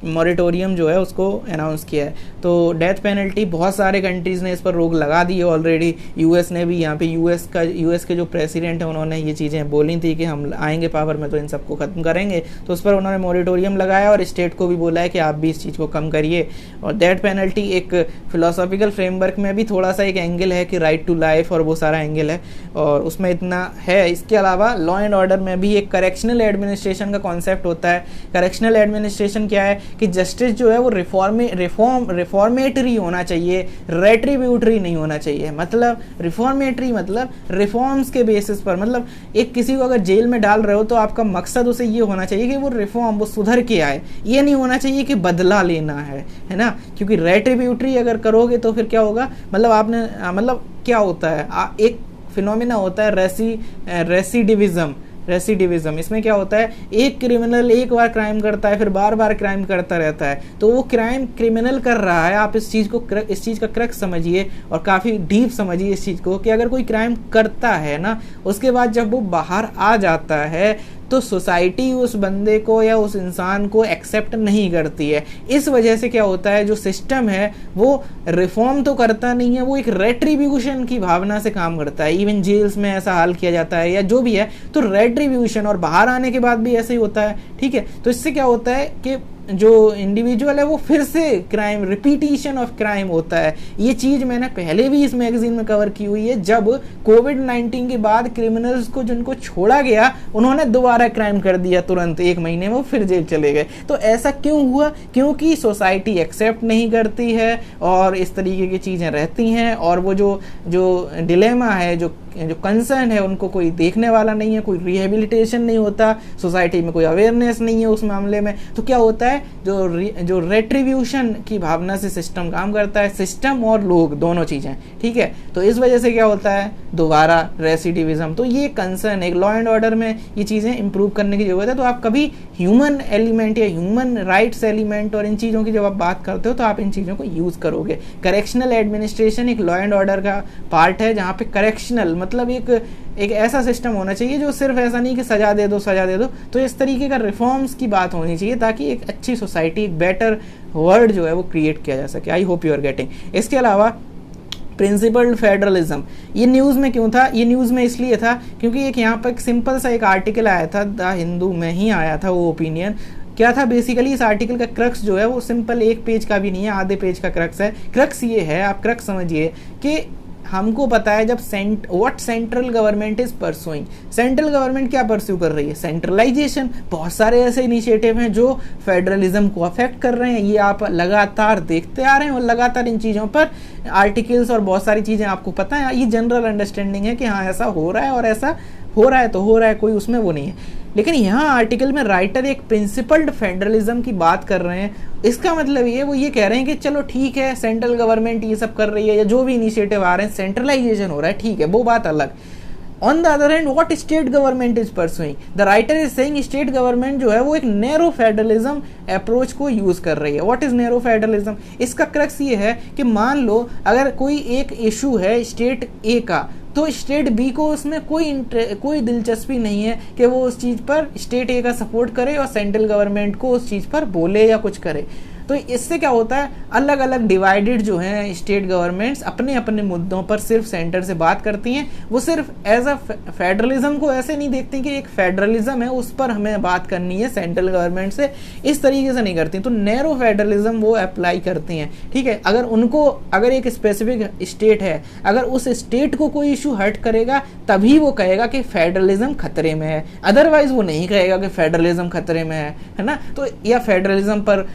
मॉरिटोरियम जो है उसको अनाउंस किया है। तो डेथ पेनल्टी बहुत सारे कंट्रीज़ ने इस पर रोक लगा दी है ऑलरेडी। US ने भी, यहाँ पे US के जो प्रेसिडेंट हैं उन्होंने ये चीज़ें बोली थी कि हम आएंगे पावर में तो इन सबको ख़त्म करेंगे, तो उस पर उन्होंने मॉरिटोरियम लगाया और स्टेट को भी बोला है कि आप भी इस चीज़ को कम करिए। और डेथ पेनल्टी एक फिलोसॉफिकल फ्रेमवर्क में भी थोड़ा सा एक एंगल है कि राइट टू लाइफ और वो सारा एंगल है, और उसमें इतना है। इसके अलावा लॉ एंड ऑर्डर में भी एक करेक्शनल एडमिनिस्ट्रेशन का कॉन्सेप्ट होता है। करेक्शनल एडमिनिस्ट्रेशन क्या है कि जस्टिस जो है वो रिफॉर्मेटरी होना चाहिए, रेट्रीब्यूटरी नहीं होना चाहिए। मतलब रिफॉर्मेटरी मतलब रिफॉर्म्स के बेसिस पर, मतलब एक किसी को अगर जेल में डाल रहे हो तो आपका मकसद उसे ये होना चाहिए कि वो रिफॉर्म, वो सुधर के आए, ये नहीं होना चाहिए कि बदला लेना है ना। क्योंकि रेट्रीब्यूटरी अगर करोगे तो फिर क्या होगा, मतलब आपने मतलब क्या होता है, एक फिनोमिना होता है रेसिडिविज्म। इसमें क्या होता है, एक क्रिमिनल एक बार क्राइम करता है फिर बार बार क्राइम करता रहता है, तो वो क्रिमिनल कर रहा है। आप इस चीज़ का क्रक्स समझिए और काफ़ी डीप समझिए इस चीज़ को कि अगर कोई क्राइम करता है ना, उसके बाद जब वो बाहर आ जाता है तो सोसाइटी उस बंदे को या उस इंसान को एक्सेप्ट नहीं करती है। इस वजह से क्या होता है, जो सिस्टम है वो रिफॉर्म तो करता नहीं है, वो एक रेट्रीब्यूशन की भावना से काम करता है। इवन जेल्स में ऐसा हाल किया जाता है या जो भी है, तो रेट्रीब्यूशन, और बाहर आने के बाद भी ऐसे ही होता है, ठीक है। तो इससे क्या होता है कि जो इंडिविजुअल है वो फिर से क्राइम, रिपीटिशन ऑफ क्राइम होता है। ये चीज़ मैंने पहले भी इस मैगजीन में कवर की हुई है। जब कोविड-19 के बाद क्रिमिनल्स को जिनको छोड़ा गया उन्होंने दोबारा क्राइम कर दिया, तुरंत 1 महीने में वो फिर जेल चले गए। तो ऐसा क्यों हुआ, क्योंकि सोसाइटी एक्सेप्ट नहीं करती है और इस तरीके की चीज़ें रहती हैं, और वो जो डिलेमा है, जो कंसर्न है, उनको कोई देखने वाला नहीं है, कोई रिहेबिलिटेशन नहीं होता, सोसाइटी में कोई अवेयरनेस नहीं है उस मामले में। तो क्या होता है, जो रेट्रीब्यूशन की भावना से सिस्टम काम करता है, सिस्टम और लोग दोनों चीज़ें, ठीक है। तो इस वजह से क्या होता है, दोबारा रेसिडिविज्म। तो ये कंसर्न, एक लॉ एंड ऑर्डर में ये चीज़ें इंप्रूव करने की जरूरत है। तो आप कभी ह्यूमन एलिमेंट या ह्यूमन राइट्स एलिमेंट और इन चीज़ों की जब आप बात करते हो तो आप इन चीज़ों को यूज़ करोगे। करेक्शनल एडमिनिस्ट्रेशन एक लॉ एंड ऑर्डर का पार्ट है, जहाँ पे करेक्शनल मतलब एक ऐसा सिस्टम होना चाहिए जो सिर्फ ऐसा नहीं कि सजा दे दो। तो इस तरीके का रिफॉर्म्स की बात होनी चाहिए ताकि एक अच्छी सोसाइटी, एक बेटर वर्ल्ड जो है वो क्रिएट किया जा सके। I hope you are getting. इसके अलावा प्रिंसिपल्ड फेडरलिज्म, ये न्यूज़ में क्यों था, ये न्यूज़ में इसलिए था क्योंकि एक यहाँ पर एक सिंपल सा एक आर्टिकल आया था, द हिंदू में ही आया था वो ओपिनियन। क्या था बेसिकली, इस आर्टिकल का क्रक्स जो है वो सिंपल 1 पेज का भी नहीं है, आधे पेज का क्रक्स है। क्रक्स ये है, आप क्रक्स समझिए कि हमको पता है जब what central government is pursuing, central government क्या परस्यू कर रही है, सेंट्रलाइजेशन। बहुत सारे ऐसे इनिशिएटिव हैं जो फेडरलिज्म को अफेक्ट कर रहे हैं, ये आप लगातार देखते आ रहे हैं और लगातार इन चीज़ों पर आर्टिकल्स और बहुत सारी चीज़ें आपको पता है। ये जनरल अंडरस्टैंडिंग है कि हाँ ऐसा हो रहा है और ऐसा हो रहा है तो हो रहा है, कोई उसमें वो नहीं है। लेकिन यहाँ आर्टिकल में राइटर एक प्रिंसिपल्ड फेडरलिज्म की बात कर रहे हैं। इसका मतलब ये, वो ये कह रहे हैं कि चलो ठीक है, सेंट्रल गवर्नमेंट ये सब कर रही है या जो भी इनिशिएटिव आ रहे हैं, सेंट्रलाइजेशन हो रहा है, ठीक है, वो बात अलग। On the other hand what state government is pursuing, the writer is saying state government जो है वो एक नैरो फेडरलिज्म अप्रोच को यूज कर रही है। व्हाट इज नैरो फेडरलिज्म, इसका क्रक्स ये है कि मान लो अगर कोई एक इशू है स्टेट ए का, तो स्टेट बी को उसमें कोई दिलचस्पी नहीं है कि वो उस चीज़ पर स्टेट ए का सपोर्ट करे और सेंट्रल गवर्नमेंट को उस चीज़ पर बोले या कुछ करे। तो इससे क्या होता है, अलग अलग डिवाइडेड जो हैं स्टेट गवर्नमेंट्स अपने अपने मुद्दों पर सिर्फ सेंटर से बात करती हैं। वो सिर्फ एज अ फेडरलिज्म को ऐसे नहीं देखती कि एक फेडरलिज्म है उस पर हमें बात करनी है सेंट्रल गवर्नमेंट से, इस तरीके से नहीं करती। तो नैरो फेडरलिज्म वो अप्लाई करती हैं, ठीक है। अगर एक स्पेसिफिक स्टेट है, अगर उस स्टेट को कोई इशू हर्ट करेगा तभी वो कहेगा कि फेडरलिज्म खतरे में है, अदरवाइज वो नहीं कहेगा कि फेडरलिज्म खतरे में है ना। तो या फेडरलिज्म पर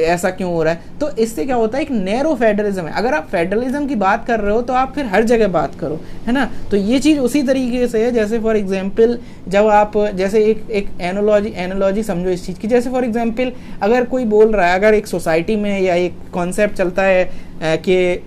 ऐसा क्यों हो रहा है। तो इससे क्या होता है, एक नैरो फेडरलिज्म है। अगर आप फेडरलिज्म की बात कर रहे हो तो आप फिर हर जगह बात करो, है ना। तो ये चीज उसी तरीके से है, जैसे फॉर एग्जांपल जब आप जैसे एक एनालॉजी समझो इस चीज की। जैसे फॉर एग्जांपल अगर कोई बोल रहा है, अगर एक सोसाइटी में या एक कॉन्सेप्ट चलता है कि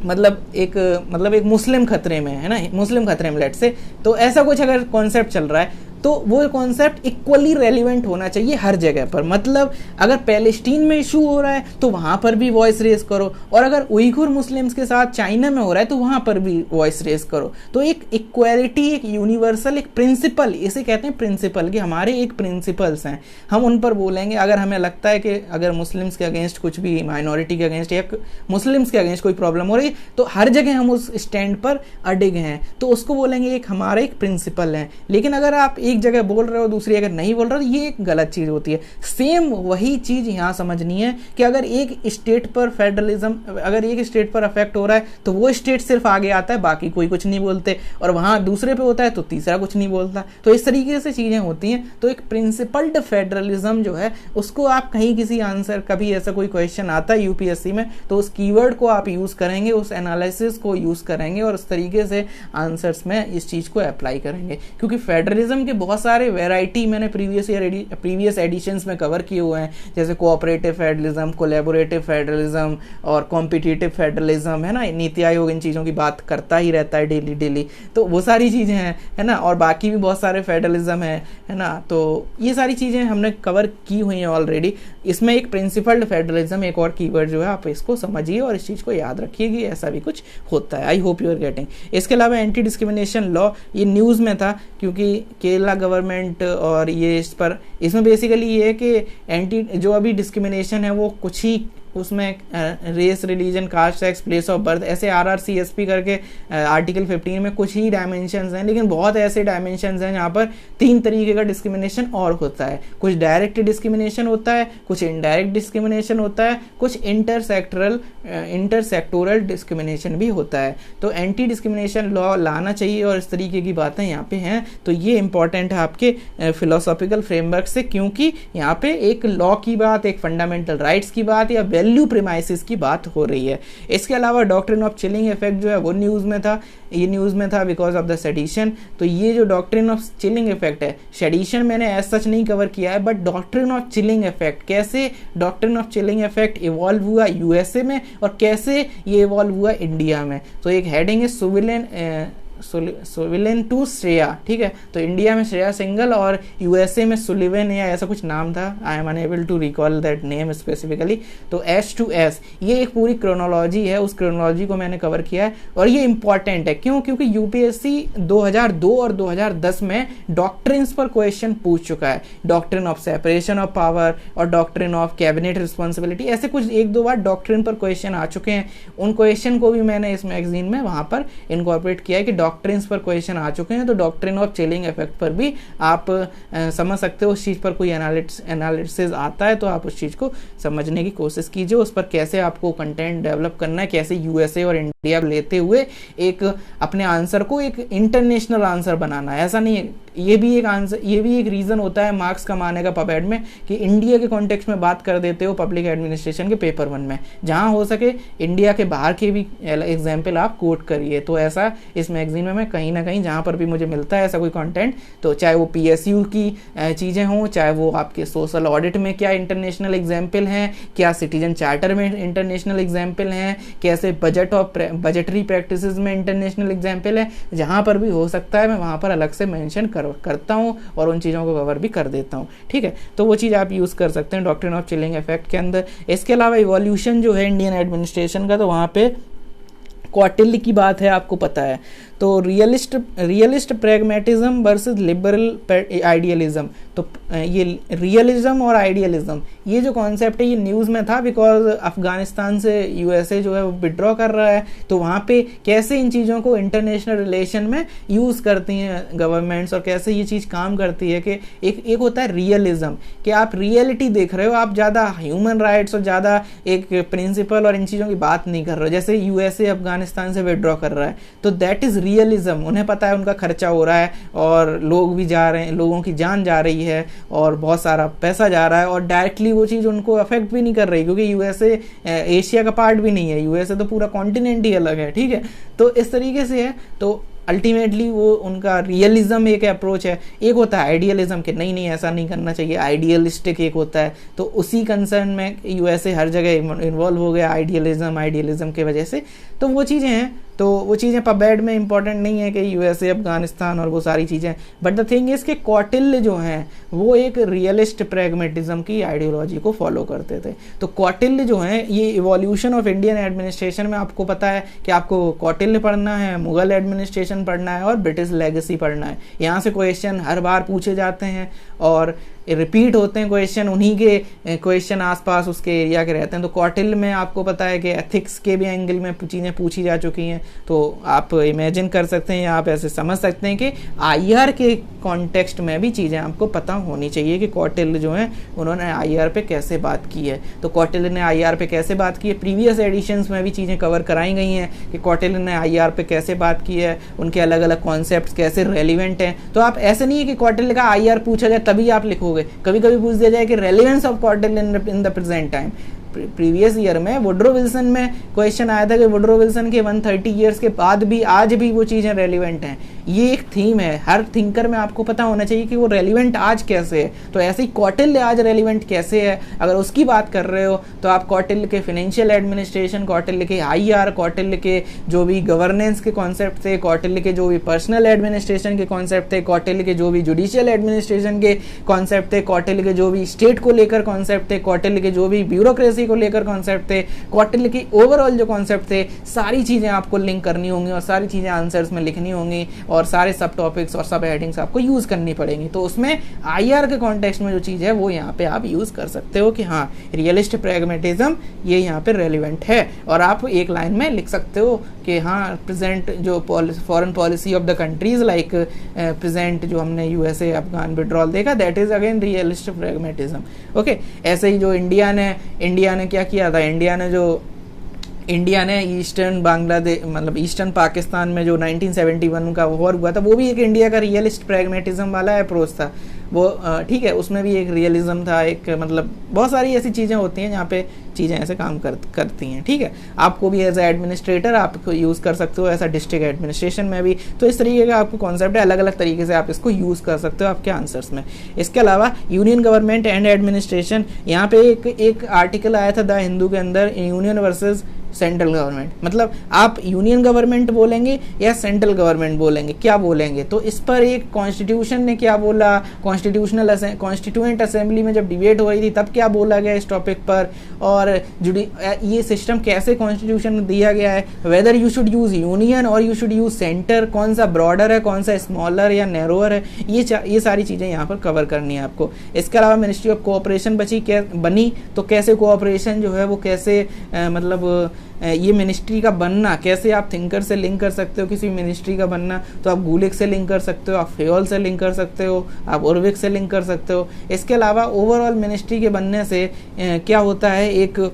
मतलब एक मुस्लिम खतरे में है ना, मुस्लिम खतरे में लेट से, तो ऐसा कुछ अगर कॉन्सेप्ट चल रहा है तो वो कॉन्सेप्ट इक्वली रेलिवेंट होना चाहिए हर जगह पर। मतलब अगर पैलेस्टीन में इशू हो रहा है तो वहां पर भी वॉइस रेज करो, और अगर उइघुर मुस्लिम्स के साथ चाइना में हो रहा है तो वहां पर भी वॉइस रेज करो। तो एक इक्वालिटी, एक यूनिवर्सल, एक प्रिंसिपल, इसे कहते हैं प्रिंसिपल, कि हमारे एक प्रिंसिपल्स हैं, हम उन पर बोलेंगे। अगर हमें लगता है कि अगर मुस्लिम्स के अगेंस्ट कुछ भी, माइनॉरिटी के अगेंस्ट या मुस्लिम्स के अगेंस्ट कोई प्रॉब्लम हो रही है तो हर जगह हम उस स्टैंड पर अडिग हैं, तो उसको बोलेंगे एक हमारा एक प्रिंसिपल है। लेकिन अगर आप एक जगह बोल रहे हो दूसरी अगर नहीं बोल रहे हो, ये एक गलत चीज होती है। सेम वही चीज यहां समझनी है कि अगर एक स्टेट पर फेडरलिज्म, अगर एक स्टेट पर अफेक्ट हो रहा है तो वो स्टेट सिर्फ आगे आता है, बाकी कोई कुछ नहीं बोलते, और वहां दूसरे पे होता है तो तीसरा कुछ नहीं बोलता। तो इस तरीके से चीजें होती हैं। तो एक प्रिंसिपल्ड फेडरलिज्म जो है उसको आप कहीं किसी आंसर, कभी ऐसा कोई क्वेश्चन आता है यूपीएससी में तो उस कीवर्ड को आप यूज करेंगे, उस एनालिसिस को यूज करेंगे और उस तरीके से आंसर्स में इस चीज को अप्लाई करेंगे। क्योंकि फेडरलिज्म के बहुत सारे वैरायटी मैंने प्रीवियस एडिशंस में कवर किए हुए हैं, जैसे कोऑपरेटिव फेडरलिज्म, कोलैबोरेटिव फेडरलिज्म और कॉम्पिटिटिव फेडरलिज्म, है ना। नीति आयोग इन चीज़ों की बात करता ही रहता है डेली, तो वो सारी चीज़ें हैं, है ना। और बाकी भी बहुत सारे फेडरलिज्म है ना। तो ये सारी चीज़ें हमने कवर की हुई हैं ऑलरेडी। इसमें एक प्रिंसिपल्ड फेडरलिज्म एक और कीवर्ड जो है, आप इसको समझिए और इस चीज़ को याद रखिए कि ऐसा भी कुछ होता है। I hope you are getting. इसके अलावा एंटी डिस्क्रिमिनेशन लॉ, ये न्यूज़ में था क्योंकि केरला गवर्नमेंट और ये इस पर, इसमें बेसिकली ये है कि एंटी जो अभी डिस्क्रिमिनेशन है वो कुछ ही उसमें race, religion, caste, sex, place of birth, ऐसे RRCSP करके आर्टिकल 15 में कुछ ही डायमेंशंस हैं, लेकिन बहुत ऐसे डायमेंशंस हैं जहाँ पर 3 तरीके का डिस्क्रिमिनेशन और होता है। कुछ डायरेक्ट डिस्क्रिमिनेशन होता है, कुछ इनडायरेक्ट डिस्क्रिमिनेशन होता है, कुछ इंटरसेक्टोरल डिस्क्रिमिनेशन भी होता है। तो एंटी डिस्क्रिमिनेशन लॉ लाना चाहिए और इस तरीके की बातें यहाँ पे हैं। तो ये इंपॉर्टेंट है आपके फिलोसॉफिकल फ्रेमवर्क से, क्योंकि यहाँ पे एक लॉ की बात, एक फंडामेंटल राइट्स की बात या वैल्यू प्रीमाइसिस की बात हो रही है। इसके अलावा डॉक्ट्रिन ऑफ चिलिंग इफेक्ट जो है वो न्यूज़ में था, ये न्यूज़ में था बिकॉज ऑफ द सेडिशन। तो ये जो डॉक्ट्रिन ऑफ चिलिंग इफेक्ट है, सेडिशन मैंने एज सच नहीं कवर किया है, but doctrine of chilling effect, कैसे doctrine of chilling effect evolve हुआ यूएसए में और कैसे ये इवॉल्व हुआ इंडिया में। तो एक हेडिंग है सुलिवन टू श्रेया, ठीक है। तो इंडिया में श्रेया सिंगल और यूएसए में सुलिवन या ऐसा कुछ नाम था, I am unable to recall that name specifically. तो S2S ये एक पूरी क्रोनोलॉजी है, उस क्रोनोलॉजी को मैंने कवर किया है और ये इंपॉर्टेंट है। क्यों? क्योंकि यूपीएससी 2002 और 2010 में डॉक्ट्रिन्स पर क्वेश्चन पूछ चुका है। Doctrine of separation of power और डॉक्ट्रिन ऑफ कैबिनेट रिस्पॉन्सिबिलिटी, ऐसे कुछ 1-2 बार डॉक्ट्रिन पर क्वेश्चन आ चुके हैं। उन क्वेश्चन को भी मैंने इस मैगजीन में वहां पर इनकॉर्पोरेट किया है कि डॉक्ट्रिन्स पर क्वेश्चन आ चुके हैं। तो डॉक्ट्रिन ऑफ चिलिंग इफेक्ट पर भी आप समझ सकते हो, उस चीज़ पर कोई एनालिसिस आता है तो आप उस चीज़ को समझने की कोशिश कीजिए, उस पर कैसे आपको कंटेंट डेवलप करना है, कैसे यूएसए और इंडिया लेते हुए एक अपने आंसर को एक इंटरनेशनल आंसर बनाना है। ऐसा नहीं है, ये भी एक आंसर, ये भी एक रीज़न होता है मार्क्स कमाने का पबएड में कि इंडिया के कॉन्टेक्स्ट में बात कर देते हो पब्लिक एडमिनिस्ट्रेशन के पेपर 1 में, जहां हो सके इंडिया के बाहर के भी एग्जाम्पल आप कोट करिए। तो ऐसा इस मैगजीन में मैं कहीं ना कहीं जहां पर भी मुझे मिलता है ऐसा कोई कंटेंट, तो चाहे वो PSU की चीज़ें हों, चाहे वो आपके सोशल ऑडिट में क्या इंटरनेशनल एग्जाम्पल हैं, क्या सिटीजन चार्टर में इंटरनेशनल एग्जाम्पल हैं, कैसे बजटरी प्रैक्टिसेस में इंटरनेशनल एग्जाम्पल है, जहां पर भी हो सकता है मैं वहां पर अलग से मेंशन करता हूं और उन चीज़ों को कवर भी कर देता हूं, ठीक है। तो वो चीज़ आप यूज़ कर सकते हैं डॉक्ट्रिन ऑफ चिलिंग इफेक्ट के अंदर। इसके अलावा इवोल्यूशन जो है इंडियन एडमिनिस्ट्रेशन का, तो वहाँ पे क्वार्टरली की बात है, आपको पता है। तो realist pragmatism versus liberal idealism. तो ये रियलिज्म और आइडियलिज्म, ये जो कॉन्सेप्ट है ये न्यूज़ में था बिकॉज अफगानिस्तान से यूएसए जो है वो विड्रॉ कर रहा है, तो वहाँ पे कैसे इन चीज़ों को इंटरनेशनल रिलेशन में यूज़ करती हैं गवर्नमेंट्स और कैसे ये चीज़ काम करती है कि एक होता है रियलिज्म कि आप रियलिटी देख रहे हो, आप ज़्यादा ह्यूमन राइट्स और ज़्यादा एक प्रिंसिपल और इन चीज़ों की बात नहीं कर रहे हो। जैसे यूएसए अफगानिस्तान से विड्रॉ कर रहा है तो दैट इज़ रियलिज्म, उन्हें पता है उनका खर्चा हो रहा है और लोग भी जा रहे हैं, लोगों की जान जा रही है और बहुत सारा पैसा जा रहा है और डायरेक्टली वो चीज़ उनको अफेक्ट भी नहीं कर रही क्योंकि यूएसए एशिया का पार्ट भी नहीं है, यूएसए तो पूरा कॉन्टिनेंट ही अलग है, ठीक है। तो इस तरीके से है, तो अल्टीमेटली वो उनका रियलिज्म एक अप्रोच है। एक होता है आइडियलिज्म कि नहीं नहीं ऐसा नहीं करना चाहिए, आइडियलिस्टिक एक होता है, तो उसी कंसर्न में यूएसए हर जगह इन्वॉल्व हो गया आइडियलिज्म की वजह से। तो वो चीज़ें हैं, तो वो चीज़ें पबैड में इंपॉर्टेंट नहीं है कि यूएसए अफगानिस्तान और वो सारी चीज़ें, बट द थिंग इज़ कि कौटिल्य जो हैं वो एक रियलिस्ट प्रैग्मेटिज्म की आइडियोलॉजी को फॉलो करते थे। तो कौटिल्य जो हैं, ये इवोल्यूशन ऑफ इंडियन एडमिनिस्ट्रेशन में आपको पता है कि आपको कौटिल्य पढ़ना है, मुगल एडमिनिस्ट्रेशन पढ़ना है और ब्रिटिश लेगेसी पढ़ना है। यहाँ से क्वेश्चन हर बार पूछे जाते हैं और रिपीट होते हैं क्वेश्चन, उन्हीं के क्वेश्चन आसपास उसके एरिया के रहते हैं। तो कौटिल्य में आपको पता है कि एथिक्स के भी एंगल में चीज़ें पूछी जा चुकी हैं, तो आप इमेजिन कर सकते हैं या आप ऐसे समझ सकते हैं कि आईआर के कॉन्टेक्स्ट में भी चीज़ें आपको पता होनी चाहिए कि कौटिल्य जो है उन्होंने आईआर पे कैसे बात की है। तो कौटिल्य ने आईआर पे कैसे बात की है, प्रीवियस एडिशंस में भी चीज़ें कवर कराई गई हैं कि कौटिल्य ने आईआर पे कैसे बात की है, उनके अलग अलग कॉन्सेप्ट कैसे रेलिवेंट हैं। तो आप ऐसे नहीं है कि कौटिल्य का आईआर पूछा जाए तभी आप लिखोगे, कभी कभी पूछ दिया जाए कि relevance of Kautilya in the present time. Previous year में वुड्रो विल्सन में क्वेश्चन आया था कि वुड्रो विल्सन के 130 ईयर्स के बाद भी आज भी वो चीज़ें रेलिवेंट हैं। ये एक थीम है, हर थिंकर में आपको पता होना चाहिए कि वो रेलिवेंट आज कैसे है। तो ऐसे ही कौटिल्य आज रेलिवेंट कैसे है, अगर उसकी बात कर रहे हो तो आप कौटिल्य के फाइनेंशियल एडमिनिस्ट्रेशन, कौटिल्य के आईआर, कौटिल्य के जो भी गवर्नेंस के कॉन्सेप्ट थे, कौटिल्य के जो भी पर्सनल एडमिनिस्ट्रेशन के कॉन्सेप्ट थे, कौटिल्य के जो भी जुडिशियल एडमिनिस्ट्रेशन के कॉन्सेप्ट थे, कौटिल्य के जो भी स्टेट को लेकर कॉन्सेप्ट थे, कौटिल्य के जो भी ब्यूरोक्रेसी को लेकर कॉन्सेप्ट थे, कौटिल्य की ओवरऑल जो कॉन्सेप्ट थे, सारी चीजें आपको लिंक करनी होंगी और सारी चीजें आंसर्स में लिखनी होंगी और सारे सब टॉपिक्स और सब हेडिंग्स आपको यूज करनी पड़ेंगी। तो उसमें आईआर के कॉन्टेक्स्ट में जो चीज है वो यहाँ पे आप यूज कर सकते हो कि हाँ रियलिस्ट प्रैग्मेटिज्म ये यहाँ पे रेलिवेंट है, और आप एक लाइन में लिख सकते हो कि हाँ प्रेजेंट जो foreign policy of the countries like present जो हमने यूएसए अफगान विड्रॉल देखा, that is again realist pragmatism. Okay, ऐसे ही जो इंडिया ने क्या किया था, इंडिया ने ईस्टर्न बांग्लादेश मतलब ईस्टर्न पाकिस्तान में जो 1971 का वॉर हुआ था, वो भी एक इंडिया का रियलिस्ट प्रैग्मेटिज्म वाला अप्रोच था वो, ठीक है, उसमें भी एक रियलिज्म था, एक मतलब बहुत सारी ऐसी चीज़ें होती हैं जहाँ पे चीज़ें ऐसे काम करती हैं, ठीक है। आपको भी एज ए एडमिनिस्ट्रेटर आप यूज़ कर सकते हो, ऐसा डिस्ट्रिक्ट एडमिनिस्ट्रेशन में भी। तो इस तरीके का आपको कॉन्सेप्ट है, अलग अलग तरीके से आप इसको यूज़ कर सकते हो आपके आंसर्स में। इसके अलावा यूनियन गवर्नमेंट एंड एडमिनिस्ट्रेशन, यहाँ पे एक आर्टिकल आया था द हिंदू के अंदर, यूनियन वर्सेज सेंट्रल गवर्नमेंट, मतलब आप यूनियन गवर्नमेंट बोलेंगे या सेंट्रल गवर्नमेंट बोलेंगे, क्या बोलेंगे। तो इस पर एक कॉन्स्टिट्यूशन ने क्या बोला, कॉन्स्टिट्यूएंट असेंबली में जब डिबेट हो रही थी तब क्या बोला गया इस टॉपिक पर, और ये सिस्टम कैसे कॉन्स्टिट्यूशन में दिया गया है, whether you should use union और यू शुड यूज सेंटर, कौन सा ब्रॉडर है, कौन सा स्मॉलर या नैरोअर है, ये सारी चीज़ें यहाँ पर कवर करनी है आपको। इसके अलावा मिनिस्ट्री ऑफ कोऑपरेशन बनी, तो कैसे कोऑपरेशन जो है वो कैसे मतलब ये मिनिस्ट्री का बनना, कैसे आप थिंकर से लिंक कर सकते हो किसी मिनिस्ट्री का बनना, तो आप गुलिक से लिंक कर सकते हो, आप फेयोल से लिंक कर सकते हो, आप उर्विक से लिंक कर सकते हो। इसके अलावा ओवरऑल मिनिस्ट्री के बनने से क्या होता है, एक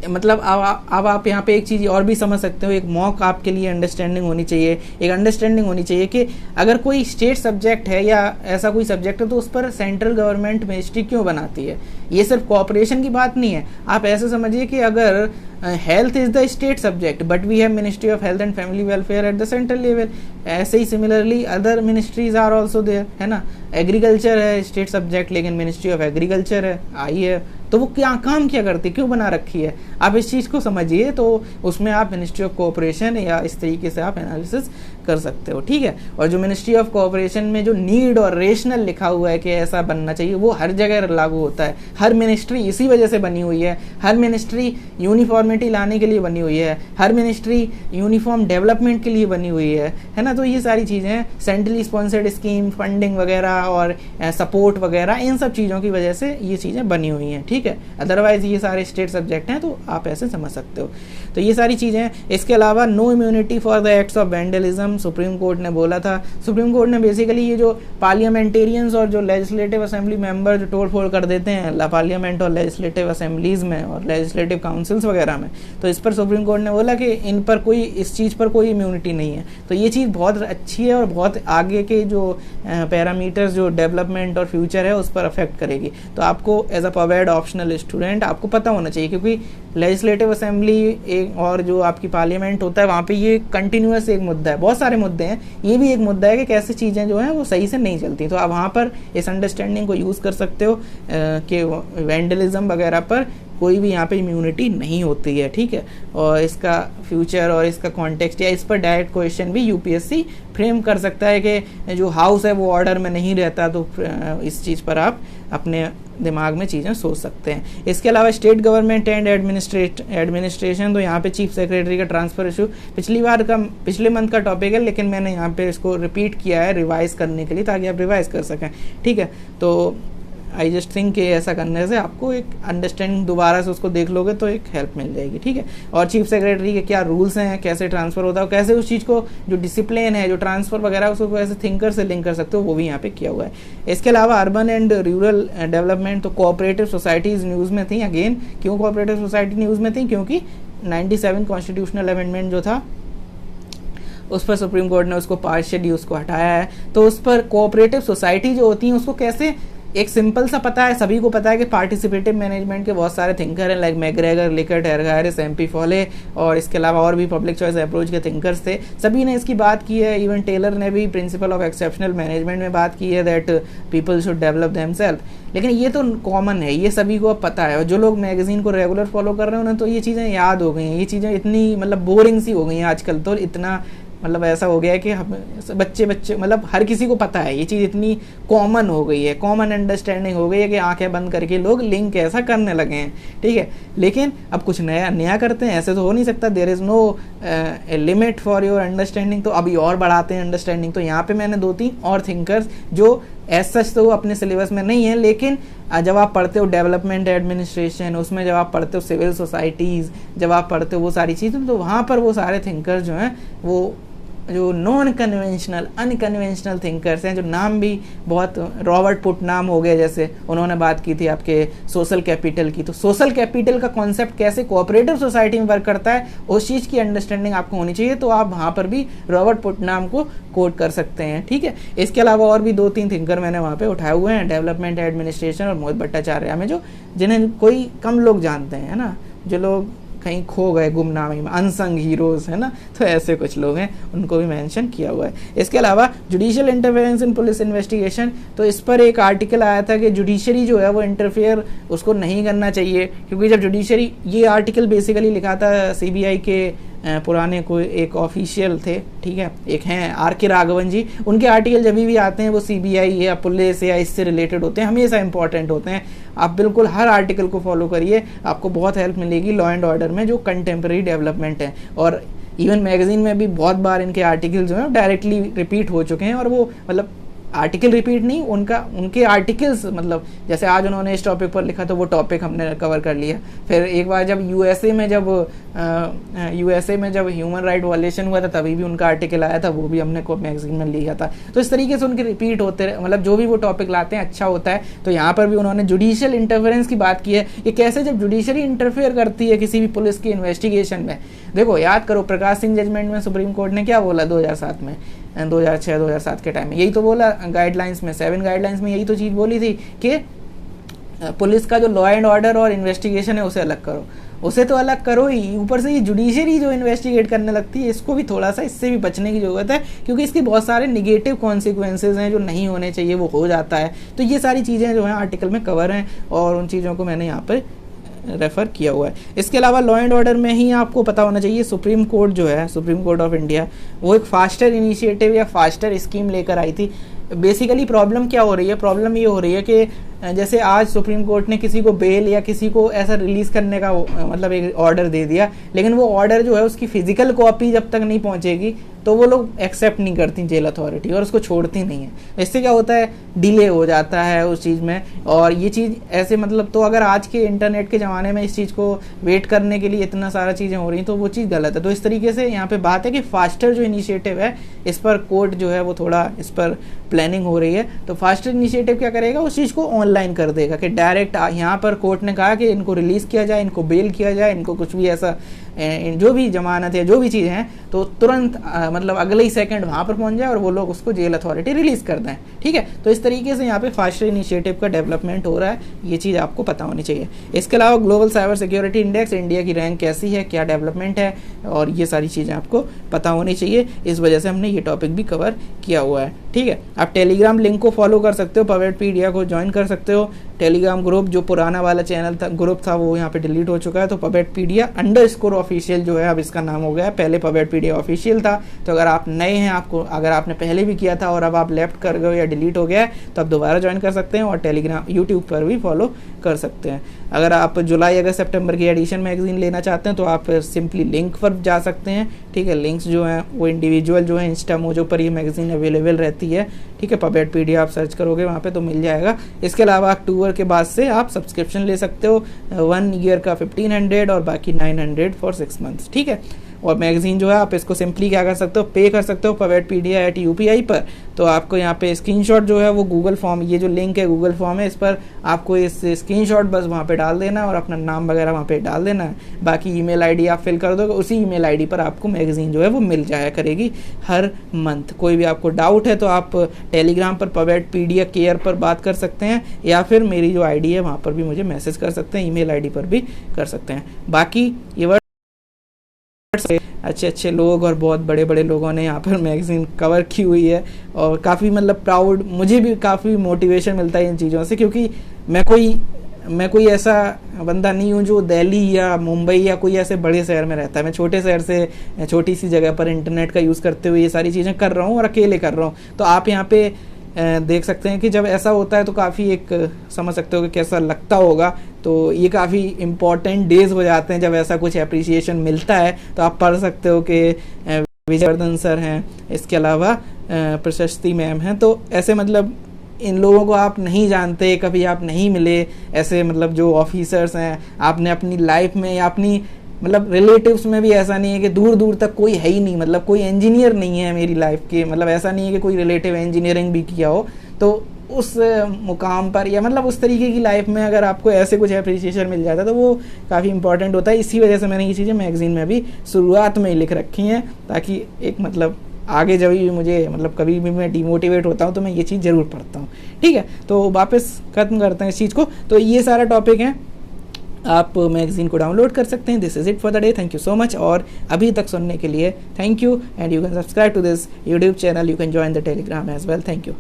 मतलब अब आप यहाँ पे एक चीज़ और भी समझ सकते हो, एक मॉक आपके लिए अंडरस्टैंडिंग होनी चाहिए, एक अंडरस्टैंडिंग होनी चाहिए कि अगर कोई स्टेट सब्जेक्ट है या ऐसा कोई सब्जेक्ट है तो उस पर सेंट्रल गवर्नमेंट मिनिस्ट्री क्यों बनाती है। ये सिर्फ कोऑपरेशन की बात नहीं है, आप ऐसे समझिए कि अगर health is the state subject but we have ministry of health and family welfare at the central level, ऐसे ही similarly other ministries are also there, है ना। एग्रीकल्चर है स्टेट सब्जेक्ट लेकिन मिनिस्ट्री ऑफ एग्रीकल्चर है आई है, तो वो क्या काम क्या करती है, क्यों बना रखी है, आप इस चीज़ को समझिए। तो उसमें आप मिनिस्ट्री ऑफ कोऑपरेशन या इस तरीके से आप एनालिसिस कर सकते हो, ठीक है। और जो मिनिस्ट्री ऑफ कोऑपरेशन में जो नीड और रेशनल लिखा हुआ है कि ऐसा बनना चाहिए, वो हर जगह लागू होता है। हर मिनिस्ट्री इसी वजह से बनी हुई है, हर मिनिस्ट्री यूनिफॉर्मिटी लाने के लिए बनी हुई है, हर मिनिस्ट्री यूनिफॉर्म डेवलपमेंट के लिए बनी हुई है ना। तो ये सारी चीज़ें सेंट्रली स्पॉन्सर्ड स्कीम, फंडिंग वगैरह और सपोर्ट वगैरह, इन सब चीज़ों की वजह से ये चीज़ें बनी हुई हैं, ठीक है। अदरवाइज ये सारे स्टेट सब्जेक्ट हैं तो आप ऐसे समझ सकते हो। तो ये सारी चीज़ें। इसके अलावा no immunity for the acts of vandalism, supreme court ने बोला था। सुप्रीम कोर्ट ने बेसिकली ये जो पार्लियामेंटेरियंस और जो लेजिस्लेटिव असेंबली मेंबर जो तोड़ फोड़ कर देते हैं पार्लियामेंट और लेजिस्लेटिव असेंबलीज में और लेजिस्लेटिव काउंसिल्स वगैरह में, तो इस पर सुप्रीम कोर्ट ने बोला कि इन पर कोई, इस चीज़ पर कोई इम्यूनिटी नहीं है। तो ये चीज़ बहुत अच्छी है और बहुत आगे के जो पैरामीटर्स, जो डेवलपमेंट और फ्यूचर है, उस पर अफेक्ट करेगी। तो आपको एज अ पवेड ऑप्शनल स्टूडेंट आपको पता होना चाहिए, क्योंकि लेजिस्लेटिव असेंबली एक और जो आपकी पार्लियामेंट होता है वहाँ पे ये कंटिन्यूस एक मुद्दा है। बहुत सारे मुद्दे हैं, ये भी एक मुद्दा है कि कैसे चीज़ें जो हैं वो सही से नहीं चलती। तो आप वहाँ पर इस अंडरस्टैंडिंग को यूज़ कर सकते हो कि वैंडलिज्म वगैरह पर कोई भी यहाँ पे इम्यूनिटी नहीं होती है, ठीक है। और इसका फ्यूचर और इसका कॉन्टेक्स्ट या इस पर डायरेक्ट क्वेश्चन भी यूपीएससी फ्रेम कर सकता है कि जो हाउस है वो ऑर्डर में नहीं रहता, तो इस चीज़ पर आप अपने दिमाग में चीज़ें सोच सकते हैं। इसके अलावा स्टेट गवर्नमेंट एंड एडमिनिस्ट्रेशन, तो यहाँ पे चीफ सेक्रेटरी का ट्रांसफ़र इशू पिछले मंथ का टॉपिक है, लेकिन मैंने यहाँ पे इसको रिपीट किया है रिवाइज करने के लिए, ताकि आप रिवाइज कर सकें, ठीक है। तो आई जस्ट थिंक कि ऐसा करने से आपको एक अंडरस्टैंडिंग, दोबारा से उसको देख लोगे तो एक हेल्प मिल जाएगी, ठीक है। और चीफ सेक्रेटरी के क्या रूल्स हैं, कैसे ट्रांसफ़र होता है, कैसे उस चीज़ को, जो डिसिप्लिन है, जो ट्रांसफ़र वगैरह, उसको कैसे थिंकर से लिंक कर सकते हो, वो भी यहाँ पे किया हुआ है। इसके अलावा अर्बन एंड रूरल डेवलपमेंट, तो कोऑपरेटिव सोसाइटीज़ न्यूज़ में थी। अगेन क्यों कोऑपरेटिव सोसाइटी न्यूज़ में थी? क्योंकि 97 कॉन्स्टिट्यूशनल अमेंडमेंट जो था उस पर सुप्रीम कोर्ट ने उसको पार्शियली उसको हटाया है। तो उस पर कोऑपरेटिव सोसाइटी जो होती हैं उसको कैसे, एक सिंपल सा पता है, सभी को पता है कि पार्टिसिपेटिव मैनेजमेंट के बहुत सारे थिंकर हैं, like McGregor, Likert, Harris, M P Follett, और इसके अलावा और भी पब्लिक चॉइस अप्रोच के थिंकर्स थे। सभी ने इसकी बात की है। इवन टेलर ने भी प्रिंसिपल ऑफ एक्सेप्शनल मैनेजमेंट में बात की है, that people should develop themselves. लेकिन ये तो कॉमन है, ये सभी को अब पता है। और जो लोग मैगजीन को रेगुलर फॉलो कर रहे हैं उन्हें तो ये चीज़ें याद हो गई हैं। ये चीज़ें इतनी मतलब बोरिंग सी हो गई हैं आजकल, तो इतना मतलब ऐसा हो गया है कि हम बच्चे मतलब हर किसी को पता है, ये चीज़ इतनी कॉमन हो गई है, कॉमन अंडरस्टैंडिंग हो गई है कि आंखें बंद करके लोग लिंक ऐसा करने लगे हैं, ठीक है। लेकिन अब कुछ नया करते हैं, ऐसे तो हो नहीं सकता। There is no limit for your understanding, तो अभी और बढ़ाते हैं अंडरस्टैंडिंग। तो यहाँ पे मैंने 2-3 और थिंकर्स जो एज सच तो वो अपने सिलेबस में नहीं है, लेकिन जब आप पढ़ते हो डेवलपमेंट एडमिनिस्ट्रेशन, उसमें जब आप पढ़ते हो सिविल सोसाइटीज़, जब आप पढ़ते हो वो सारी चीज़ें, तो वहाँ पर वो सारे थिंकर्स जो हैं वो जो नॉन कन्वेंशनल, अनकन्वेंशनल थिंकर्स हैं, जो नाम भी बहुत, रॉबर्ट पुटनाम हो गए, जैसे उन्होंने बात की थी आपके सोशल कैपिटल की। तो सोशल कैपिटल का कॉन्सेप्ट कैसे कोऑपरेटिव सोसाइटी में वर्क करता है, उस चीज़ की अंडरस्टैंडिंग आपको होनी चाहिए। तो आप वहाँ पर भी रॉबर्ट पुटनाम को कोट कर सकते हैं, ठीक है। इसके अलावा और भी 2-3 थिंकर मैंने वहाँ पे उठाए हुए हैं, डेवलपमेंट एडमिनिस्ट्रेशन और मोहित भट्टाचार्य में, जो जिन्हें कोई कम लोग जानते हैं, है ना, जो लोग कहीं खो गए गुमनामी में, अनसंग हीरोज़, है ना। तो ऐसे कुछ लोग हैं, उनको भी मेंशन किया हुआ है। इसके अलावा जुडिशियल इंटरफेरेंस इन पुलिस इन्वेस्टिगेशन, तो इस पर एक आर्टिकल आया था कि जुडिशरी जो है वो इंटरफेयर उसको नहीं करना चाहिए, क्योंकि जब जुडिशरी, ये आर्टिकल बेसिकली लिखा था सीबीआई के पुराने कोई एक ऑफिशियल थे, ठीक है, एक हैं आर.के. राघवन जी। उनके आर्टिकल जब भी आते हैं वो सीबीआई या पुलिस या इससे रिलेटेड होते हैं, हमेशा इंपॉर्टेंट होते हैं। आप बिल्कुल हर आर्टिकल को फॉलो करिए, आपको बहुत हेल्प मिलेगी लॉ एंड ऑर्डर में जो कंटेम्प्रेरी डेवलपमेंट है। और इवन मैगजीन में भी बहुत बार इनके आर्टिकल जो हैं डायरेक्टली रिपीट हो चुके हैं, और वो मतलब आर्टिकल रिपीट नहीं, उनके आर्टिकल्स, मतलब जैसे आज उन्होंने इस टॉपिक पर लिखा तो वो टॉपिक हमने कवर कर लिया। फिर एक बार जब यूएसए में जब ह्यूमन राइट वायलेशन हुआ था तभी भी उनका आर्टिकल आया था, वो भी हमने को मैगजीन में लिया था। तो इस तरीके से उनके रिपीट होते रहे, मतलब जो भी वो टॉपिक लाते हैं अच्छा होता है। तो यहाँ पर भी उन्होंने जुडिशियल इंटरफेरेंस की बात की है कि कैसे जब जुडिशरी इंटरफेयर करती है किसी भी पुलिस की इन्वेस्टिगेशन में। देखो याद करो, प्रकाश सिंह जजमेंट में सुप्रीम कोर्ट ने क्या बोला 2007 में, 2006-2007 के टाइम में, यही तो बोला गाइडलाइंस में, 7 गाइडलाइंस में यही तो चीज़ बोली थी कि पुलिस का जो लॉ एंड ऑर्डर और इन्वेस्टिगेशन है उसे अलग करो, उसे तो अलग करो ही, ऊपर से ये जुडिशरी जो इन्वेस्टिगेट करने लगती है, इसको भी थोड़ा सा, इससे भी बचने की ज़रूरत है, क्योंकि इसके बहुत सारे निगेटिव कॉन्सिक्वेंसेज हैं जो नहीं होने चाहिए, वो हो जाता है। तो ये सारी चीज़ें जो हैं आर्टिकल में कवर हैं, और उन चीज़ों को मैंने यहाँ पर रेफ़र किया हुआ है। इसके अलावा लॉ एंड ऑर्डर में ही आपको पता होना चाहिए सुप्रीम कोर्ट जो है, सुप्रीम कोर्ट ऑफ इंडिया, वो एक फास्टर इनिशिएटिव या फास्टर स्कीम लेकर आई थी। बेसिकली प्रॉब्लम क्या हो रही है, प्रॉब्लम ये हो रही है कि जैसे आज सुप्रीम कोर्ट ने किसी को बेल या किसी को ऐसा रिलीज़ करने का मतलब एक ऑर्डर दे दिया, लेकिन वो ऑर्डर जो है उसकी फिजिकल कॉपी जब तक नहीं पहुंचेगी तो वो लोग एक्सेप्ट नहीं करती जेल अथॉरिटी और उसको छोड़ती नहीं है। इससे क्या होता है, डिले हो जाता है उस चीज़ में। और ये चीज़ ऐसे मतलब, तो अगर आज के इंटरनेट के ज़माने में इस चीज़ को वेट करने के लिए इतना सारा चीज़ें हो रही हैं तो वो चीज़ गलत है। तो इस तरीके से यहाँ पे बात है कि फास्टर जो इनिशिएटिव है इस पर कोर्ट जो है वो थोड़ा इस पर प्लानिंग हो रही है। तो फास्टर इनिशिएटिव क्या करेगा, उस चीज़ को ऑनलाइन कर देगा कि डायरेक्ट यहाँ पर कोर्ट ने कहा कि इनको रिलीज़ किया जाए, इनको बेल किया जाए, इनको कुछ भी ऐसा जो भी जमानत है जो भी चीज़ हैं तो तुरंत मतलब अगले ही सेकंड वहाँ पर पहुँच जाए और वो लोग उसको जेल अथॉरिटी रिलीज़ कर दें। ठीक है, तो इस तरीके से यहाँ पे फास्टर इनिशिएटिव का डेवलपमेंट हो रहा है, ये चीज़ आपको पता होनी चाहिए। इसके अलावा global cyber security index, India की रैंक कैसी है, क्या डेवलपमेंट है, और ये सारी चीज़ें आपको पता होनी चाहिए। इस वजह से हमने ये टॉपिक भी कवर किया हुआ है। ठीक है, आप टेलीग्राम लिंक को फॉलो कर सकते हो, पवेटपीडिया को ज्वाइन कर सकते हो। टेलीग्राम ग्रुप जो पुराना वाला चैनल था, ग्रुप था, वो यहाँ पे डिलीट हो चुका है, तो पवेटपीडिया _ ऑफिशियल जो है अब इसका नाम हो गया है, पहले पवेटपीडिया ऑफिशियल था। तो अगर आप नए हैं, आपको अगर आपने पहले भी किया था और अब आप लेफ्ट कर गए या डिलीट हो गया है तो आप दोबारा ज्वाइन कर सकते हैं और टेलीग्राम यूट्यूब पर भी फॉलो कर सकते हैं। अगर आप जुलाई अगस्त सितंबर की एडिशन मैगजीन लेना चाहते हैं तो आप सिंपली लिंक पर जा सकते हैं। ठीक है, लिंक्स जो हैं वो इंडिविजुअल जो है इंस्टा मोजो पर ये मैगजीन अवेलेबल रहती है। ठीक है, पवेटपीडिया आप सर्च करोगे वहाँ पे तो मिल जाएगा। इसके अलावा अक्टूबर के बाद से आप सब्सक्रिप्शन ले सकते हो, 1 ईयर का 1500 और बाकी 900 फॉर 6 मंथ्स। ठीक है, और मैगजीन जो है आप इसको सिंपली क्या कर सकते हो, पे कर सकते हो pawedpedia@UPI पर। तो आपको यहाँ पे स्क्रीनशॉट जो है वो गूगल फॉर्म, ये जो लिंक है गूगल फॉर्म है, इस पर आपको इस स्क्रीनशॉट बस वहाँ पे डाल देना और अपना नाम वगैरह वहाँ पे डाल देना है। बाकी ईमेल आईडी आप फिल कर दोगे, उसी ईमेल आईडी पर आपको मैगजीन जो है वो मिल जाया करेगी हर मंथ। कोई भी आपको डाउट है तो आप टेलीग्राम पर पवेटपीडिया केयर पर बात कर सकते हैं, या फिर मेरी जो आईडी है वहाँ पर भी मुझे मैसेज कर सकते हैं, ईमेल आईडी पर भी कर सकते हैं। बाकी ये अच्छे लोग और बहुत बड़े बड़े लोगों ने यहाँ पर मैगज़ीन कवर की हुई है और काफ़ी मतलब प्राउड, मुझे भी काफ़ी मोटिवेशन मिलता है इन चीज़ों से, क्योंकि मैं कोई ऐसा बंदा नहीं हूँ जो दिल्ली या मुंबई या कोई ऐसे बड़े शहर में रहता है। मैं छोटे शहर से छोटी सी जगह पर इंटरनेट का यूज़ करते हुए ये सारी चीज़ें कर रहा हूँ और अकेले कर रहा हूँ। तो आप यहाँ पे देख सकते हैं कि जब ऐसा होता है तो काफ़ी एक समझ सकते हो कि कैसा लगता होगा। तो ये काफ़ी इम्पॉर्टेंट डेज़ हो जाते हैं जब ऐसा कुछ अप्रिसिएशन मिलता है। तो आप पढ़ सकते हो कि विजयवर्धन सर हैं, इसके अलावा प्रशस्ति मैम हैं। तो ऐसे मतलब इन लोगों को आप नहीं जानते, कभी आप नहीं मिले, ऐसे मतलब जो ऑफिसर्स हैं आपने अपनी लाइफ में या अपनी मतलब रिलेटिव्स में भी ऐसा नहीं है कि दूर दूर तक कोई है ही नहीं, मतलब कोई इंजीनियर नहीं है मेरी लाइफ के, मतलब ऐसा नहीं है कि कोई रिलेटिव इंजीनियरिंग भी किया हो। तो उस मुकाम पर या मतलब उस तरीके की लाइफ में अगर आपको ऐसे कुछ अप्रिसिएशन मिल जाता है तो वो काफ़ी इंपॉर्टेंट होता है। इसी वजह से मैंने ये चीज़ें मैगजीन में भी शुरुआत में ही लिख रखी हैं, ताकि एक मतलब आगे जब भी मुझे मतलब कभी भी मैं डिमोटिवेट होता हूँ तो मैं ये चीज़ ज़रूर पढ़ता हूँ। ठीक है, तो वापस ख़त्म करते हैं इस चीज़ को। तो ये सारा टॉपिक है, आप मैगजीन को डाउनलोड कर सकते हैं। This is it for the day, thank you so much. और अभी तक सुनने के लिए thank you, and you can subscribe to this YouTube channel, you can join the Telegram as well. Thank you.